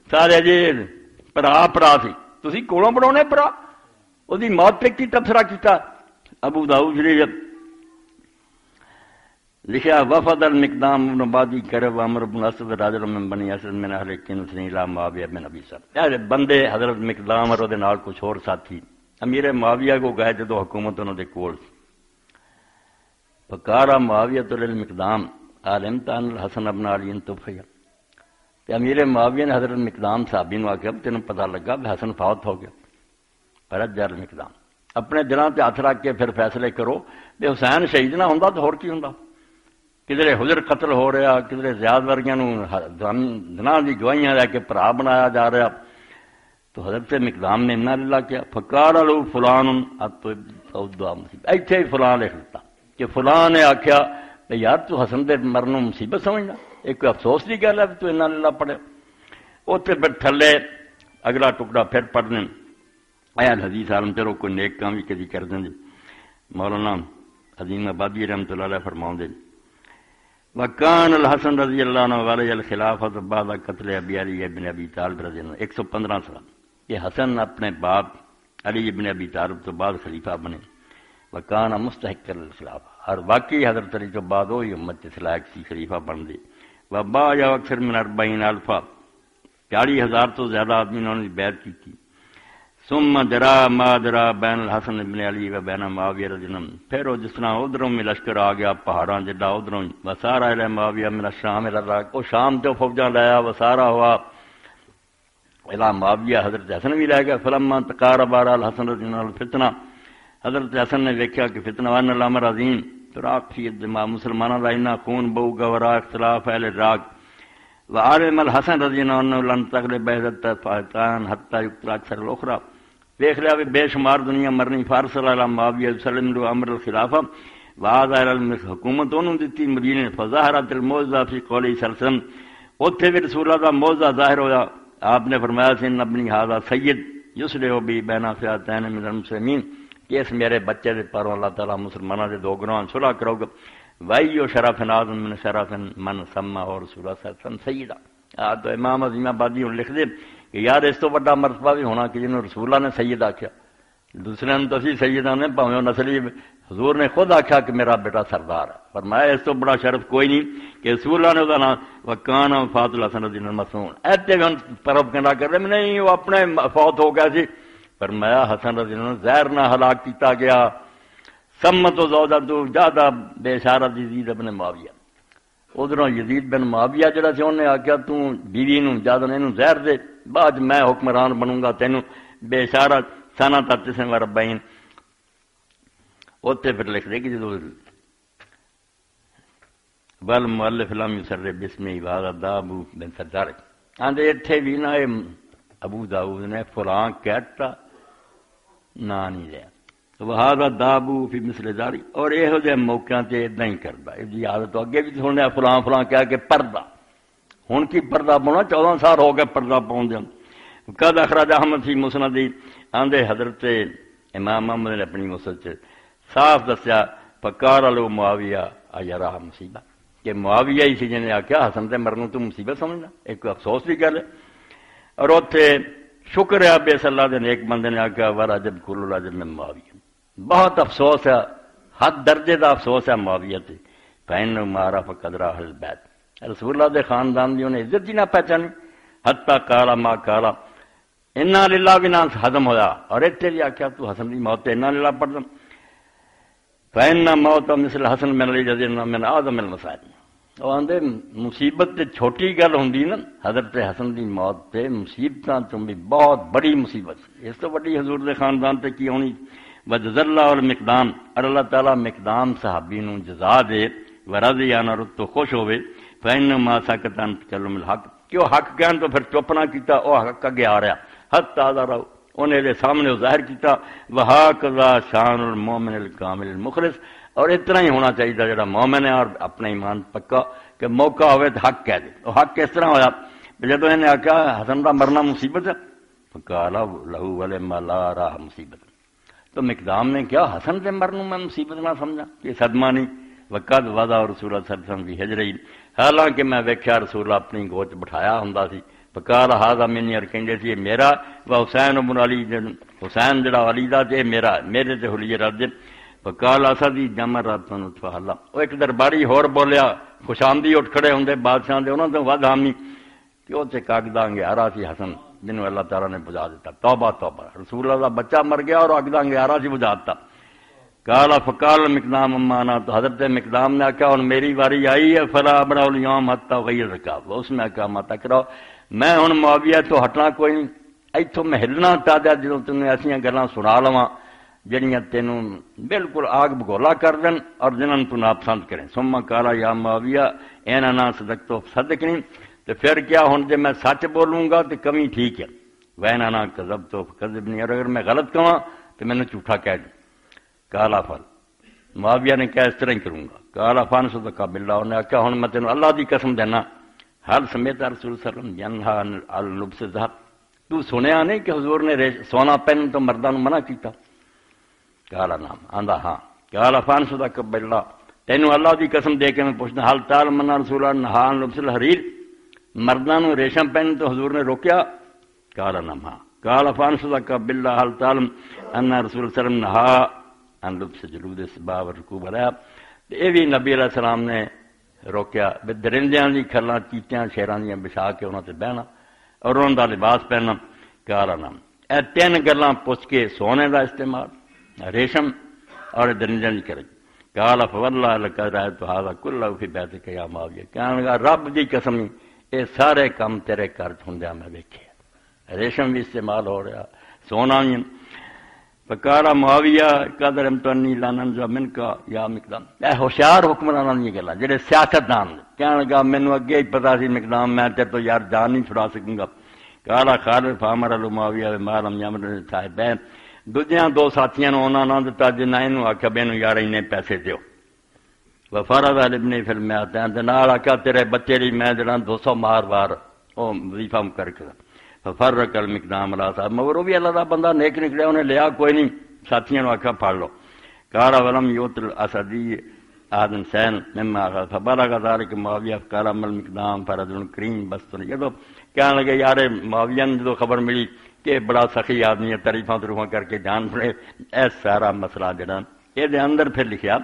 سارے جی پرا سی تسی کولوں بناؤنے پرا وہ موت پہ کی تبصرہ کیتا ابو داؤد شریف لکھا وفد المقدام بن بادی کرب عمرو بن اسد رجل من بنی اسد من اہل کنس الى معاویہ بن ابی سفیان بندے حضرت مقدام اور دے نال کچھ اور ساتھی امیر معاویہ کو گئے جدو حکومت انہوں دے کول فقال معاویہ للمقدام علمت ان الحسن ابن علی توفی کہ امیر معاویہ نے حضرت مقدام صحابی نو آخیا تینوں پتہ لگا کہ حسن فوت ہو گیا فرجع المقدام اپنے دلاں تے ہاتھ رکھ کے پھر فیصلے کرو بے حسین شہید نہ ہوندا تو ہور کی ہوندا کدھر حضر قتل ہو رہا کدھر زیاد ورگیاں نو دناں دی گواہیاں لے کے بھرا بنایا جا رہا تو حضرت مقدام نے انہا للہ کیا فقال له فلان اتدعا مصیبت ایتھے ہی فلان لکھ دیتا کہ فلان نے آخیا یار تو حسن دے مرنوں مصیبت سمجھنا ایک افسوس کی گل ہے تو انہا للہ پڑھے اتنے پھر تھلے اگلا ٹکڑا پھر پڑھنے آیا حدیث عالم چلو کوئی نیک کام بھی کدی کر دیں مولانا عظیم آبادی رحمۃ اللہ علیہ فرماؤں دے وکان الحسن رضی اللہ عنہ علیہ الخلافۃ بعد قتل ابی علی ابن ابی طالب رضی اللہ 115 سال کہ حسن اپنے باپ علی ابن ابی طالب تو بعد خلیفہ بنے، وکان مستحق الخلافہ، اور واقعی حضرت علی تو بعد وہی امت کے لائق سی خلیفہ بن دے۔ وبا یا اکثر من 40,000، 40,000 تو زیادہ آدمی انہوں نے بیعت کی تھی۔ ثم درا ما درا بین الحسن ابن علی و بین معاویہ رضی اللہ عنہ، پھر وہ جس طرح ادھروں میں لشکر آ گیا پہاڑاں جڈا ادھروں ہی، وسارا الی معاویہ من الشام الی العراق، وہ شام تو فوجاں لایا، وسارا ہوا الی معاویہ، حضرت حسن بھی لے گیا۔ فلما تقارب الحسن رضی اللہ عنہ الفتنہ، حضرت حسن نے دیکھا کہ فتنہ وان الامر عظیم، فراق فی الدماء، مسلمانوں کا اتنا خون بہو گا، ورا اختلاف اہل عراق، وعالم الحسن رضی اللہ عنہ لن تغلب عزت فاطان حتی یقتل اکثر الاخرى، دیکھ لیا بھی بے شمار دنیا مرنی، فارسل علی معاویہ وسلم لو امر الخلافہ وعاد علی حکومت انہوں دیتی مدینے، فظاہرت الموعظہ فی قولی صلی اللہ علیہ وسلم، اتھے بھی رسول اللہ کا موعظہ ظاہر ہوا، آپ نے فرمایا سن ابنی ھذا سید یصلح بی بین فئتین من المسلمین، کہ اس میرے بچے دے پروں اللہ تعالیٰ مسلمانوں دے دو گروہاں صلح کرو گا، وَأَيُّ شرف اعظم من شرف من سمّى رسول اللہ صلی اللہ علیہ وسلم سیدہ۔ تو امام عظیم آبادی لکھ دے کہ یار اس تو بڑا مرتبہ بھی ہونا کہ جنہوں رسول اللہ نے سید آکھیا، دوسرے نے تو اسی سیدہ نے پاویں نسلی حضور نے خود آکھا کہ میرا بیٹا سردار ہے، فرمایا اس تو بڑا شرف کوئی نہیں کہ رسول اللہ نے اس کا نام وکان وفات الحسن رضی اللہ عنہ مسعون، ایتے بھی ہم پرب کہنا کر رہے ہیں نہیں وہ اپنے فوت ہو گیا سی، فرمایا حسن رضی اللہ عنہ زہر نہ ہلاک کیتا گیا، سمت و زوجہ زیادہ بے اشارت یزید ابن معاویہ، ادھروں یزید بن معاویہ جڑا سی انہیں آخیا تو بیوی نو زیادہ نے زہر دے، بعد میں حکمران بنوں گا تینوں بے اشارت سنہ تتسم و ربعین، اتنے پھر لکھ دے کہ جدو بل مؤلف لم یسر بسمی وہذا دابو بن سردار، آندے اتھے بھی نہ ابو داؤد نے فلاں کہتا نہ نہیں لیا، وہذا دابو فی مثل داری، اور یہو جہے موقع تے اداں ہی کردا، یہ عادت اگے بھی سنیا فلاں فلاں کہہ کے پردہ، ہن کی پردہ پاؤنا 14 سال ہو گئے پردہ پاؤں دے۔ قد اخرج احمد فی مسند، آندے حضرت امام محمد نے اپنی مسند چ صاف دسیا فقال له معاویہ اجرا مصیبہ، کہ معاویہ ہی سی جن نے آخیا حسن تے مرنوں تو مصیبت سمجھنا، ایک افسوس کی گل ہے۔ اور اتنے شکر ہے بے صلی اللہ دے ایک بندے نے آخیا ورجب کل العجب من معاویہ، بہت افسوس ہے، حد درجے دا افسوس ہے معاویہ تے، فإنه ما عرف قدر اہل البیت، رسول اللہ دے خاندان دی انہیں عزت ہی نہ پہچانی، حتی قال ما قال انا للہ بنا ہضم ہویا، اور اتنے بھی آخیا تو حسن دی موت انا للہ پڑھ دم، فإن موت مثل حسن من علی رضی اللہ من اعظم المصائب، وہ آندے مصیبت تے چھوٹی گل ہوندی نا، حضرت حسن دی موت تے مصیبتاں تو بھی بہت بڑی مصیبت، اس تو بڑی حضور دے خاندان تے کی ہونی۔ وجزا اللہ المقدام، اور اللہ تعالیٰ مقدام صحابی نو جزا دے، ورضی عنہ رتو خوش ہوئے، فإنما سکت عن تکلم الحق، کہ وہ حق کہن تو پھر چپ نہ کیتا، وہ حق اگے آ رہا، حتی ظہرہ انہیں دے سامنے ظاہر کیتا، وہکذا شان المومن الکامل المخلص، اور اتنا ہی ہونا چاہیے جڑا مومن ہے اور اپنا ایمان پکا، کہ موقع ہوئے تو حق کہہ دے۔ وہ حق کس طرح ہویا؟ جب انہیں آخیا حسن کا مرنا مصیبت ہے، فقال لہو ولما لا راہ مصیبت، تو مقدام نے کیا حسن کے مرنوں میں مصیبت نہ سمجھا کہ صدمہ نہیں، وقد وضع رسول اللہ صلی اللہ علیہ وسلم فی حجرہ، حالانکہ میں ویکھیا رسول اللہ اپنی گود بٹھایا ہوندا سی، فقال ھذا منی، اور کہندے سی میرا، و حسین بن علی، حسین جڑا علی دا تے میرا، میرے تے حلیے رد، فقال اسدی جمرۃ فحلا، وہ ایک درباری ہور بولیا، خوش آمدی اٹھ کھڑے ہوندے بادشاہ دے، انہاں تو ود حامی کہ وہ تے کاغداں گیارہ سی حسن جنہوں اللہ تعالیٰ نے بجھا دیتا، توبہ توبہ، رسول اللہ کا بچہ مر گیا اور اگداں گیارہ سی بجھا دیتا۔ کالا فقال مقدام امانا، تو حضرت مقدام نے آکھا ہن میری واری آئی ہے، فلا ابرا اليوم حتی غیر رکاب، اس میں آکھا ما تکرو، میں ہن معاویہ تو ہٹنا کوئی نہیں، ایتھوں میں ہلنا تا دیا جدوں تینوں ایسیاں گلاں سنا لواں جڑیاں تینوں بالکل آگ بگولا کر دین اور جنہاں تو ناپسند کریں۔ ثم قال یا معاویہ این انا صدقتو صدقنی، تو پھر کیا ہن جے میں سچ بولوں گا تو کمی ٹھیک ہے، وین انا کذبتو فکذبنی، اور اگر میں غلط کہاں تو میں نے جھوٹا کہہ دوں۔ کالا فل، معاویہ نے کہا اس طرح ہی کروں گا، کالا فن صدق باللہ، انہوں نے کہا ہن میں تینوں اللہ دی قسم دینا، حل سمیت رسول صلی اللہ علیہ وسلم ینہا عن لبس الذہب، تو سنیا نہیں کہ حضور نے سونا پہن تو مرداں نوں منع کیتا؟ کالا نام آندا ہاں، کالا فن صدق باللہ، تینوں اللہ دی قسم دے کے میں پوچھنا، حل تعلم ان رسول اللہ نہا عن لبس الحریر، مرداں نوں ریشم پہن تو حضور نے روکیا؟ کالا نام ہاں، قال فانصدق بالله هل تعلم ان رسول صلی اللہ علیہ وسلم نہا ان لبس جلود السباع والرکوب علیہا. یہ بھی نبی علیہ السلام نے روکیا بھی درندیاں دی کھلاں چیتیاں شیراں دیاں بچھا کے انہاں تے بہنا اور انہاں دا لباس پہننا. قال نعم. اے تین گلاں پوچھ کے سونے دا استعمال ریشم اور درندیاں دی کرے. قال فوالله لقد رأيت هذا كله في بيتك يا معاویہ. کہنے لگا رب دی قسم یہ سارے کام تیرے گھر ہوندیاں میں ویکھے. ریشم بھی استعمال ہو رہا سونا بھی. فقال معاویہ قدر امتنی لانن جو من کا یا مقدام. اے ہوشیار حکمراناں دی گلاں جڑے سیاست دان کہنے لگا مینوں اگے ہی پتہ سی مقدام میں تے تو یار جان نہیں چھڑا سکوں گا. قال خالد فامر معاویہ مالم یامر صاحب دوجیاں دو ساتھیاں نوں انہاں نہ دتا جنہاں اینوں آکھیا بینوں یار اینے پیسے دیو. وفرض ابن فی المئتین تے نال آکھیا تیرے بچے دی میں جڑا 200 مار وار او وظیفہ کر کے ففرق المقدام اللہ صاحب مگر وہ بھی اللہ دا بندہ نیک نکلیا انہیں لیا کوئی نہیں ساتھیاں آکھا پڑھ لو. قال ولم یوت الاسدی آدم سین مما آخر فبلغ ذلك معاویہ قال مل مقدام فرجل کریم بستر. جدو کہنے لگے یار معاویہ نے جدو خبر ملی کہ بڑا سخی آدمی ہے تعریفاں تروفاں کر کے جان پڑے اے سارا مسئلہ جڑا یہ دے اندر پھر لکھیا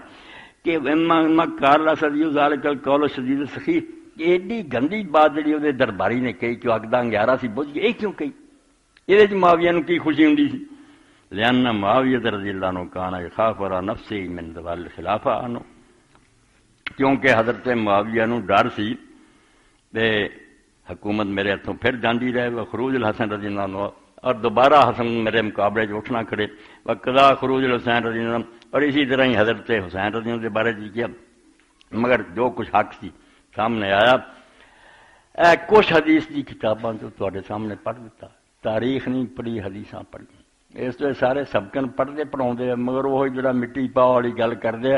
کہ اما قال الاسدی ذلك القول الشدید سخی. ایڈی گندی بات جڑی وہ درباری نے کہی کہ اگدا انگیارا سی بجھ گئی یہ کیوں کہی یہ معاویہ نو کی خوشی ہوندی سی. لأن معاویہ رضی اللہ عنہ کان یخاف علی نفسہ من زوال الخلافہ عنہ کیونکہ حضرت معاویہ نو ڈر سی کہ حکومت میرے ہاتھوں پھر جاندی رہے وہ خروج الحسن رضی اللہ عنہ اور دوبارہ حسن میرے مقابلے جو اٹھنا کھڑے وقضا خروج الحسین رضی اللہ عنہ اور اسی طرح ہی حضرت حسین رضی اللہ عنہ کے بارے کیا مگر جو کچھ حق سی سامنے آیا. اے کچھ حدیث دی کتاباں جو تواڈے سامنے پڑھ دیتا تاریخ نہیں پڑھی حدیثاں پڑھی اس تو سارے سبقن پڑھتے پڑھاؤندے مگر وہ جڑا مٹی پاؤ والی گل کردے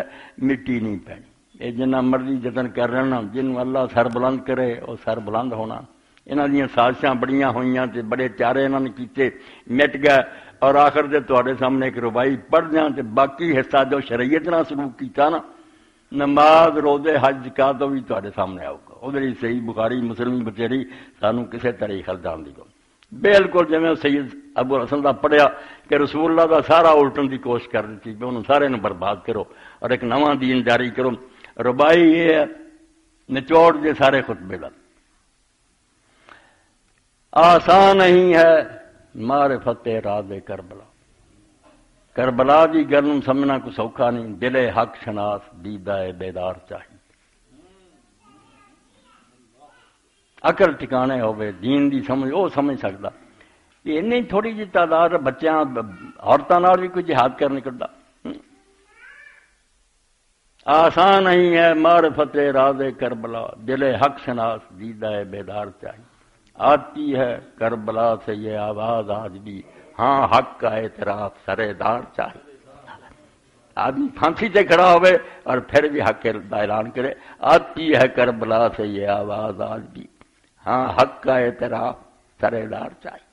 مٹی نہیں پینی. یہ جنہ مرضی جتن کر رہنا جنوں اللہ سر بلند کرے وہ سر بلند ہونا. انہاں دیاں سازشاں بڑیاں ہوئیاں تے بڑے چارے انہاں نے کیتے مٹ گئے اور آخر دے تواڈے سامنے ایک ربائی پڑھ دیاں تے باقی حصہ جو شریعت نال سلوک کیتا نا نماز روزے حج زکات تو بھی تواڈے سامنے آؤ گا. ادھر ہی صحیح بخاری مسلم بچیری سانوں کسے طریقے جان دی گو بالکل جویں سید ابو الحسن دا پڑھیا کہ رسول اللہ دا سارا الٹن دی کوشش کر دیتی کہ انہوں سارے نوں برباد کرو اور ایک نواں دین جاری کرو. ربائی یہ ہے نچوڑ دے سارے خطبے دا آسان نہیں ہے معرفت راز کربلا. کربلا دی گل نوں سمجھنا کوئی سوکھا نہیں. دل حق شناس دیدہ بیدار چاہیے عقل ٹھکانے ہوئے دین دی سمجھ وہ سمجھ سکتا. یہ نہیں تھوڑی جی تعداد بچیاں عورتوں نال بھی کوئی جہاد کر نکلتا. آسان نہیں ہے معرفت راز کربلا دل حق شناس دیدہ بیدار چاہیے. آتی ہے کربلا سے یہ آواز آج بھی ہاں حق کا اعتراف سرے دار چاہیے. آدمی پھانسی سے کھڑا ہوئے اور پھر بھی حق کا اعلان کرے. آتی ہے کربلا سے یہ آواز آج بھی ہاں حق کا اعتراف سرے دار چاہیے.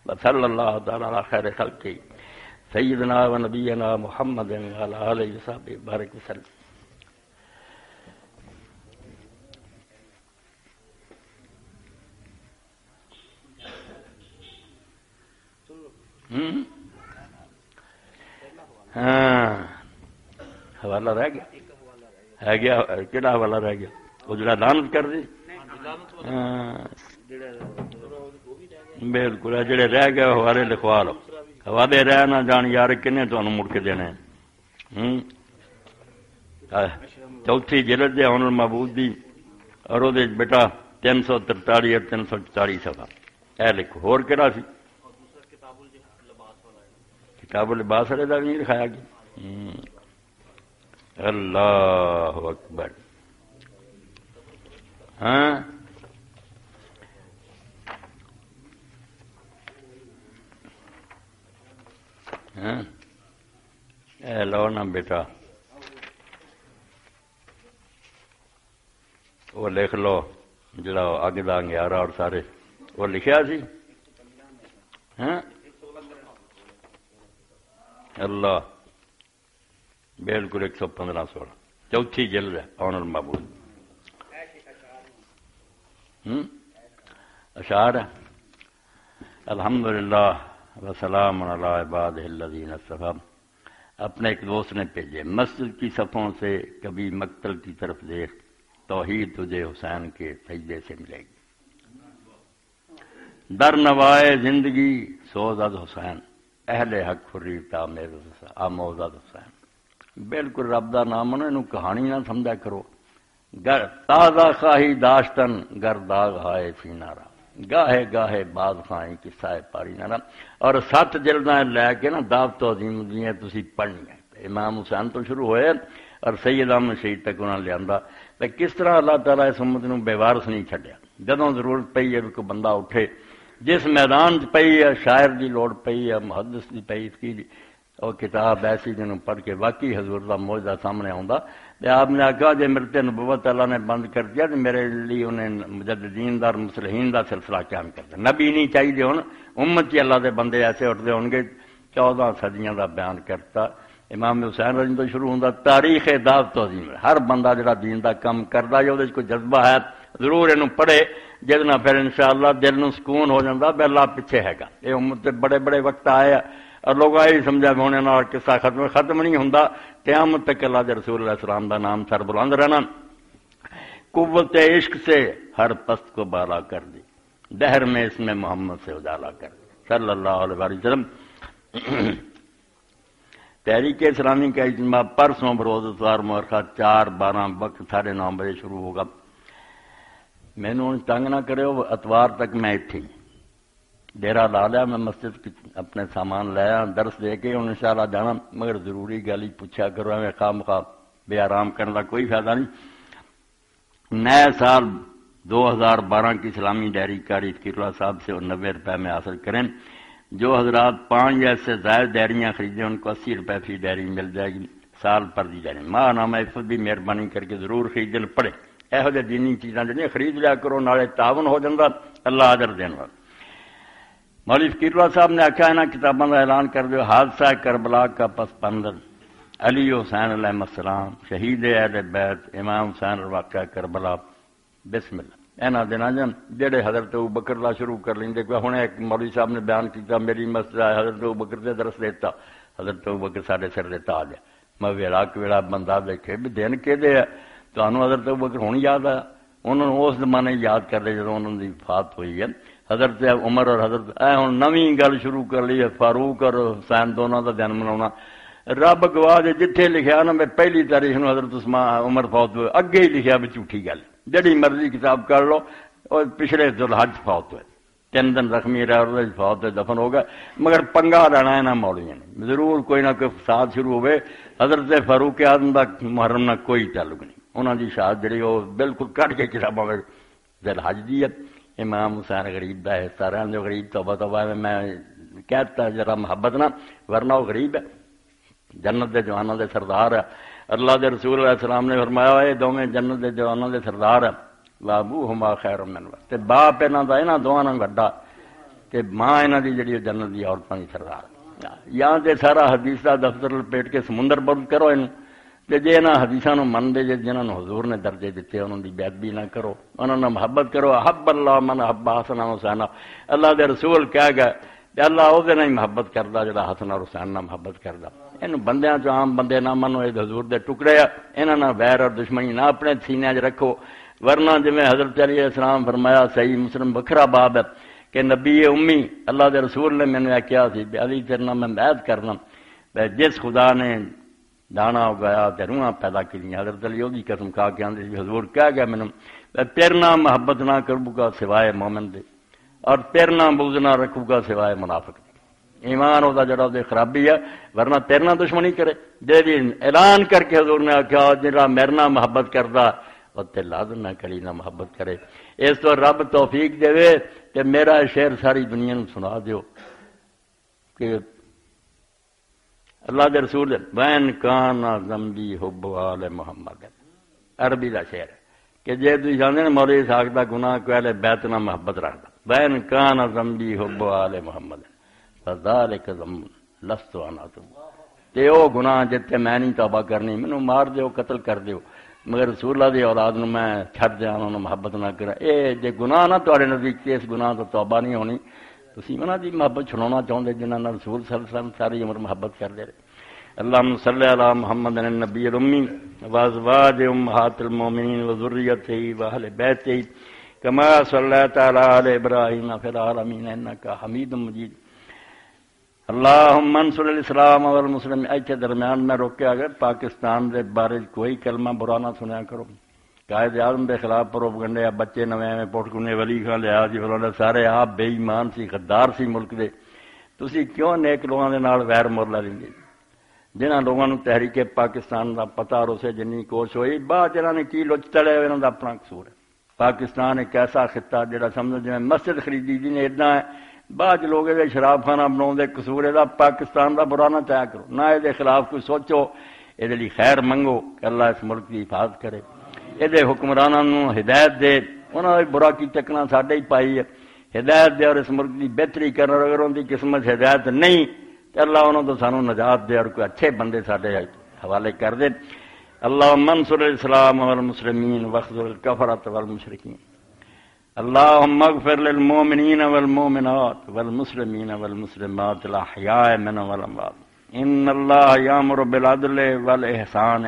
وصلی اللہ تعالی علی خیر خلق سیدنا و نبینا محمد وعلی آلہ وصحبہ بارک وسلم. ہاں حوالہ رہ گیا ہے گیا کہڑا حوالہ رہ گیا وہ جڑا لعنت کر دی بالکل جڑے رہ گئے حوالے لکھوا لو حوالے رہ نہ جان یار کنے تمہیں مڑ کے دینے. چوتھی جلد دے ہن المعبود دی اور وہ بیٹا 343 اور 344 صفحہ اے لکھو. ہور کہڑا سی کتاب الباس والے کا بھی نہیں لکھایا گیا. اللہ اکبر. ہاں اے لو نا بیٹا وہ لکھ لو جڑا اگ دا انگیارا اور سارے وہ لکھیا سی. ہاں اللہ بالکل 115 چوتھی جلد ہے اون المعبود. اشعار ہے الحمدللہ وسلام علی عبادہ الذین اصطفیٰ۔ اپنے ایک دوست نے بھیجے، مسجد کی صفوں سے کبھی مقتل کی طرف دیکھ، توحید تجھے حسین کے سجدے سے ملے گی۔ در نوائے زندگی سوزد حسین، اہل حق فریتا آموزد حسین۔ بالکل رب دا نام انہوں نے کہانی نہ سمجھا کرو، گر تازہ خواہی داشتن گر داغ ہائے سینارا، گاہے گاہے باز خواہی قصہ پاری نارا۔ اور 7 جلدیں لے کے نا دعوت و عظیم دیاں تسی پڑھنی ہے۔ امام حسین تو شروع ہوئے اور سید احمد شہید تک انہوں نے لیا تو کس طرح اللہ تعالیٰ اس امت نو بے وارث نہیں چھڈیا۔ جدوں ضرورت پئی ہے کوئی بندہ اٹھے، جس میدان پئی ہے شاعر دی لوڑ پئی ہے، محدث دی پئی اس کی اور کتاب ایسی جنہوں پڑھ کے واقعی حضور دا معجزہ سامنے آؤں۔ آپ نے آخا جی مرتے نبوت اللہ نے بند کر دیا تو میرے لیے انہیں مجددین دا اور مصلحین دا سلسلہ قائم کر دیا۔ نبی نہیں چاہیے ہوں، امت چ اللہ دے بندے ایسے اٹھتے ہون گے۔ 14 صدیاں دا بیان کرتا امام حسین رضی تو شروع ہوتا تاریخ دعوت و عظیم۔ ہر بندہ جڑا دین دا کم کرتا ہے وہ کوئی جذبہ ہے ضرور انہوں پڑھے، جس نہ پھر انشاءاللہ دل نو سکون ہو جاتا بھی اللہ پیچھے ہے گا۔ یہ امت دے بڑے بڑے وقت آئے اور لوگ یہ سمجھا بھی ہونے اور قصہ ختم نہیں ہوتا، قیامت تک اللہ دے رسول علیہ السلام دا نام سر بلند رہنا۔ قوت عشق سے ہر پست کو بالا کر دی، دہر میں اس میں محمد سے اجالا کر دی صلی اللہ علیہ وسلم۔ تحریک اسلامی کا اجتماع پرسوں بروز اتوار مورخہ 4:12 وقت 9:30 بجے شروع ہوگا۔ میں نے تنگ نہ کرے، اتوار تک میں اتھی ڈیرا لا لیا، میں مسجد اپنے سامان لایا، درس دے کے ان شاء اللہ جانا، مگر ضروری گل ہی پوچھا کرو، میں خواہ مخواہ بے آرام کرنے کا کوئی فائدہ نہیں۔ نئے سال 2012 کی اسلامی ڈائری کاری فقیر اللہ صاحب سے 90 روپے میں حاصل کریں۔ جو حضرات 5 یا اس سے زائد ڈائریاں خریدیں ان کو 80 روپے فی ڈائری مل جائے گی، سال پر دی جائے گی۔ ماہ نامہ عفت بھی مہربانی کر کے ضرور خریدن پڑے، یہو جہ دینی چیزاں جڑیاں خرید لیا کرو، نالے تعاون ہو جاتا، اللہ اجر دین والا۔ مولوی فقیر اللہ صاحب نے آخیا انہاں کتاباں کا اعلان کر دیو، حادثہ کربلا کا پس منظر، علی حسین علیہ السلام، شہید اہل بیت، امام حسین واقعہ کربلا، بسم اللہ۔ اینا دینا جڑے حضرت ابوبکر دا شروع کر لیں۔ ہوں ایک مولوی صاحب نے بیان کیا میری مسجد حضرت ابوبکر دے درس دیتا، حضرت ابوبکر ساڈے سر دے تاج ہے۔ میں ویلا کویلا بندہ دیکھے بھی دن کہ تمہیں حضرت ابوبکر ہوں یاد آیا؟ انہوں نے اس زمانے یاد کر لے جب انہوں نے وفات ہوئی ہے۔ حضرت عمر اور حضرت ہوں نویں گل شروع کر لی ہے، فاروق اور حسین دونوں کا جنم مناؤنا۔ رب گواہ دے جتھے لکھیا نا میں پہلی تاریخ نو حضرت عمر فوت ہوئے، اگے ہی لکھیا بھی جھوٹھی گل، جڑی مرضی کتاب کر لو۔ اور پچھلے ذوالحج فوت ہوئے، 3 دن زخمی رہا اور فوت ہوئے، دفن ہو گئے۔ مگر پنگا لینا ہے نا مولویاں نے، ضرور کوئی نہ کوئی فساد شروع ہوئے۔ حضرت فاروق اعظم دا محرم نہ کوئی تعلق نہیں، انہوں دی شہادت جڑی وہ بالکل کٹ کے کتابوں میں ذوالحج دی ہے۔ امام حسین غریب دا حصہ رہن جو غریب توبہ توبہ میں کہتا ذرا محبت نہ، ورنہ وہ غریب ہے، جنت دے جوانوں دے سردار ہے۔ اللہ دے رسول علیہ السلام نے فرمایا یہ دونوں جنت دے جوانوں دے سردار ہے، وابوہما خیر منہما، تے باپ انہاں دا انہاں دوواں نال وڈا تے ماں انہاں دی جڑی جنت دی عورتاں دی سردار۔ یہاں تے سارا حدیث دا دفتر لپیٹ کے سمندر بند کرو انہوں، تے جے انہاں حدیثاں نوں مندے جے جنہاں نوں حضور نے درجے دیتے انہاں دی بے ادبی نہ کرو، انہاں نال محبت کرو۔ احب اللہ من احب حسن حسین، اللہ دے رسول کہہ گئے تے اللہ او دے نال محبت کردا جڑا حسن اور حسین نال محبت کردا۔ انہوں بندیاں چ عام بندے نہ منو، یہ حضور دے ٹکڑے آ، انہاں نال ویر اور دشمنی نہ اپنے سینے وچ رکھو، ورنہ جویں حضرت علی علیہ السلام فرمایا، صحیح مسلم وکھرا باب ہے کہ نبی امی اللہ دے رسول نے میں نے کیا سی علی تیرے نال میں بیعت کرنا، جس خدا نے دانا اگایا تے روحاں پیدا کیتیاں، حضرت علی دی قسم کھا کے آندے حضور کہہ گیا مینوں تیرے نال محبت نہ کروں گا سوائے مومن دے، اور تیرے نال بغض نہ رکھوں گا سوائے منافق دے۔ ایمان ہوتا جڑا دے خرابی ہے، ورنہ تیرے نال دشمنی کرے۔ جے بھی اعلان کر کے حضور نے آخیا جڑا میرے نال محبت کردا اور تے لازم نہ کری نہ محبت کرے۔ اس تو رب توفیق دے کہ میرا شعر ساری دنیا نو سنا دیو کہ اللہ دے رسول وین کان ذنبی حب آل محمد، عربی دا شعر ہے کہ جے تسی جاندے نا مولوی اسحاق دا گناہ کوئی اہل بیت نال محبت رکھدا، وین کان ذنبی حب آل محمد فذالک ذنب لست انا تے او گناہ جتے میں نہیں توبہ کرنی، مینوں مار دیو قتل کر دیو، مگر رسول اللہ دی اولاد نو میں چھڈ دیاں، انہاں نوں محبت نہ کراں۔ اے جے گناہ نہ تواڈے نزدیک اس گناہ تو توبہ نہیں ہونی، تسی انہاں دی محبت چھڑانا چاہندے جنہاں نال رسول صلی اللہ علیہ وسلم ساری عمر محبت کردے رہے. اللہم صلی علی محمد النبی الامی وازواج امہات المومنین وذریتہ واہل بیتہ کما صلیت علی آل ابراہیم فی العالمین انک حمید مجید. اللہم انصر الاسلام والمسلمین. ایتھے درمیان میں روکیا گیا پاکستان دے بارے کوئی کلمہ برا نہ سنیا کرو. قائد اعظم کے خلاف پروپگنڈے یا بچے نویں میں پٹ کنے ولی خان لیا جی فلاں سارے آپ بے ایمان سی غدار سی ملک دے. تسی کیوں نیک لوگوں دے نال ویر مورلا لیندے جنہاں لوگوں نوں تحریک پاکستان دا پتہ روسے جنی کوشش ہوئی بعد جنہاں نے کی لچ تڑے انہاں دا اپنا قصور ہے. پاکستان ایک ایسا خطہ جڑا سمجھو جویں مسجد خریدی دی نے اتنا ہے بعد لوگ یہ شراب خانہ بناؤں قصور ہے پاکستان دا برا نہ چاہیا کرو نہ یہ خلاف کوئی سوچو یہ لیے خیر منگو کہ اللہ اس ملک کی حفاظت کرے. یہ حکمرانوں ہدایت دے انہوں نے برا کی چکنا ساڈے ہی پائی ہے. ہدایت دے اور اس ملک کی بہتری کرنا اگر ان کی قسمت ہدایت نہیں تو اللہ انہوں تو سانو نجات دے اور کوئی اچھے بندے ساڈے حوالے کر دے. اللہم انصر الاسلام والمسلمین واخذل الکفرۃ والمشرکین. اللہم اغفر للمؤمنین والمؤمنات والمسلمین والمسلمات الاحیاء منهم والاموات. ان اللہ یامر بالعدل والاحسان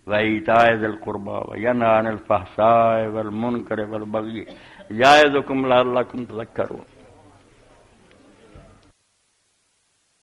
وایتاء ذی القربى وینہی عن الفحشاء والمنکر والبغی یعظکم لعلکم تذکرون.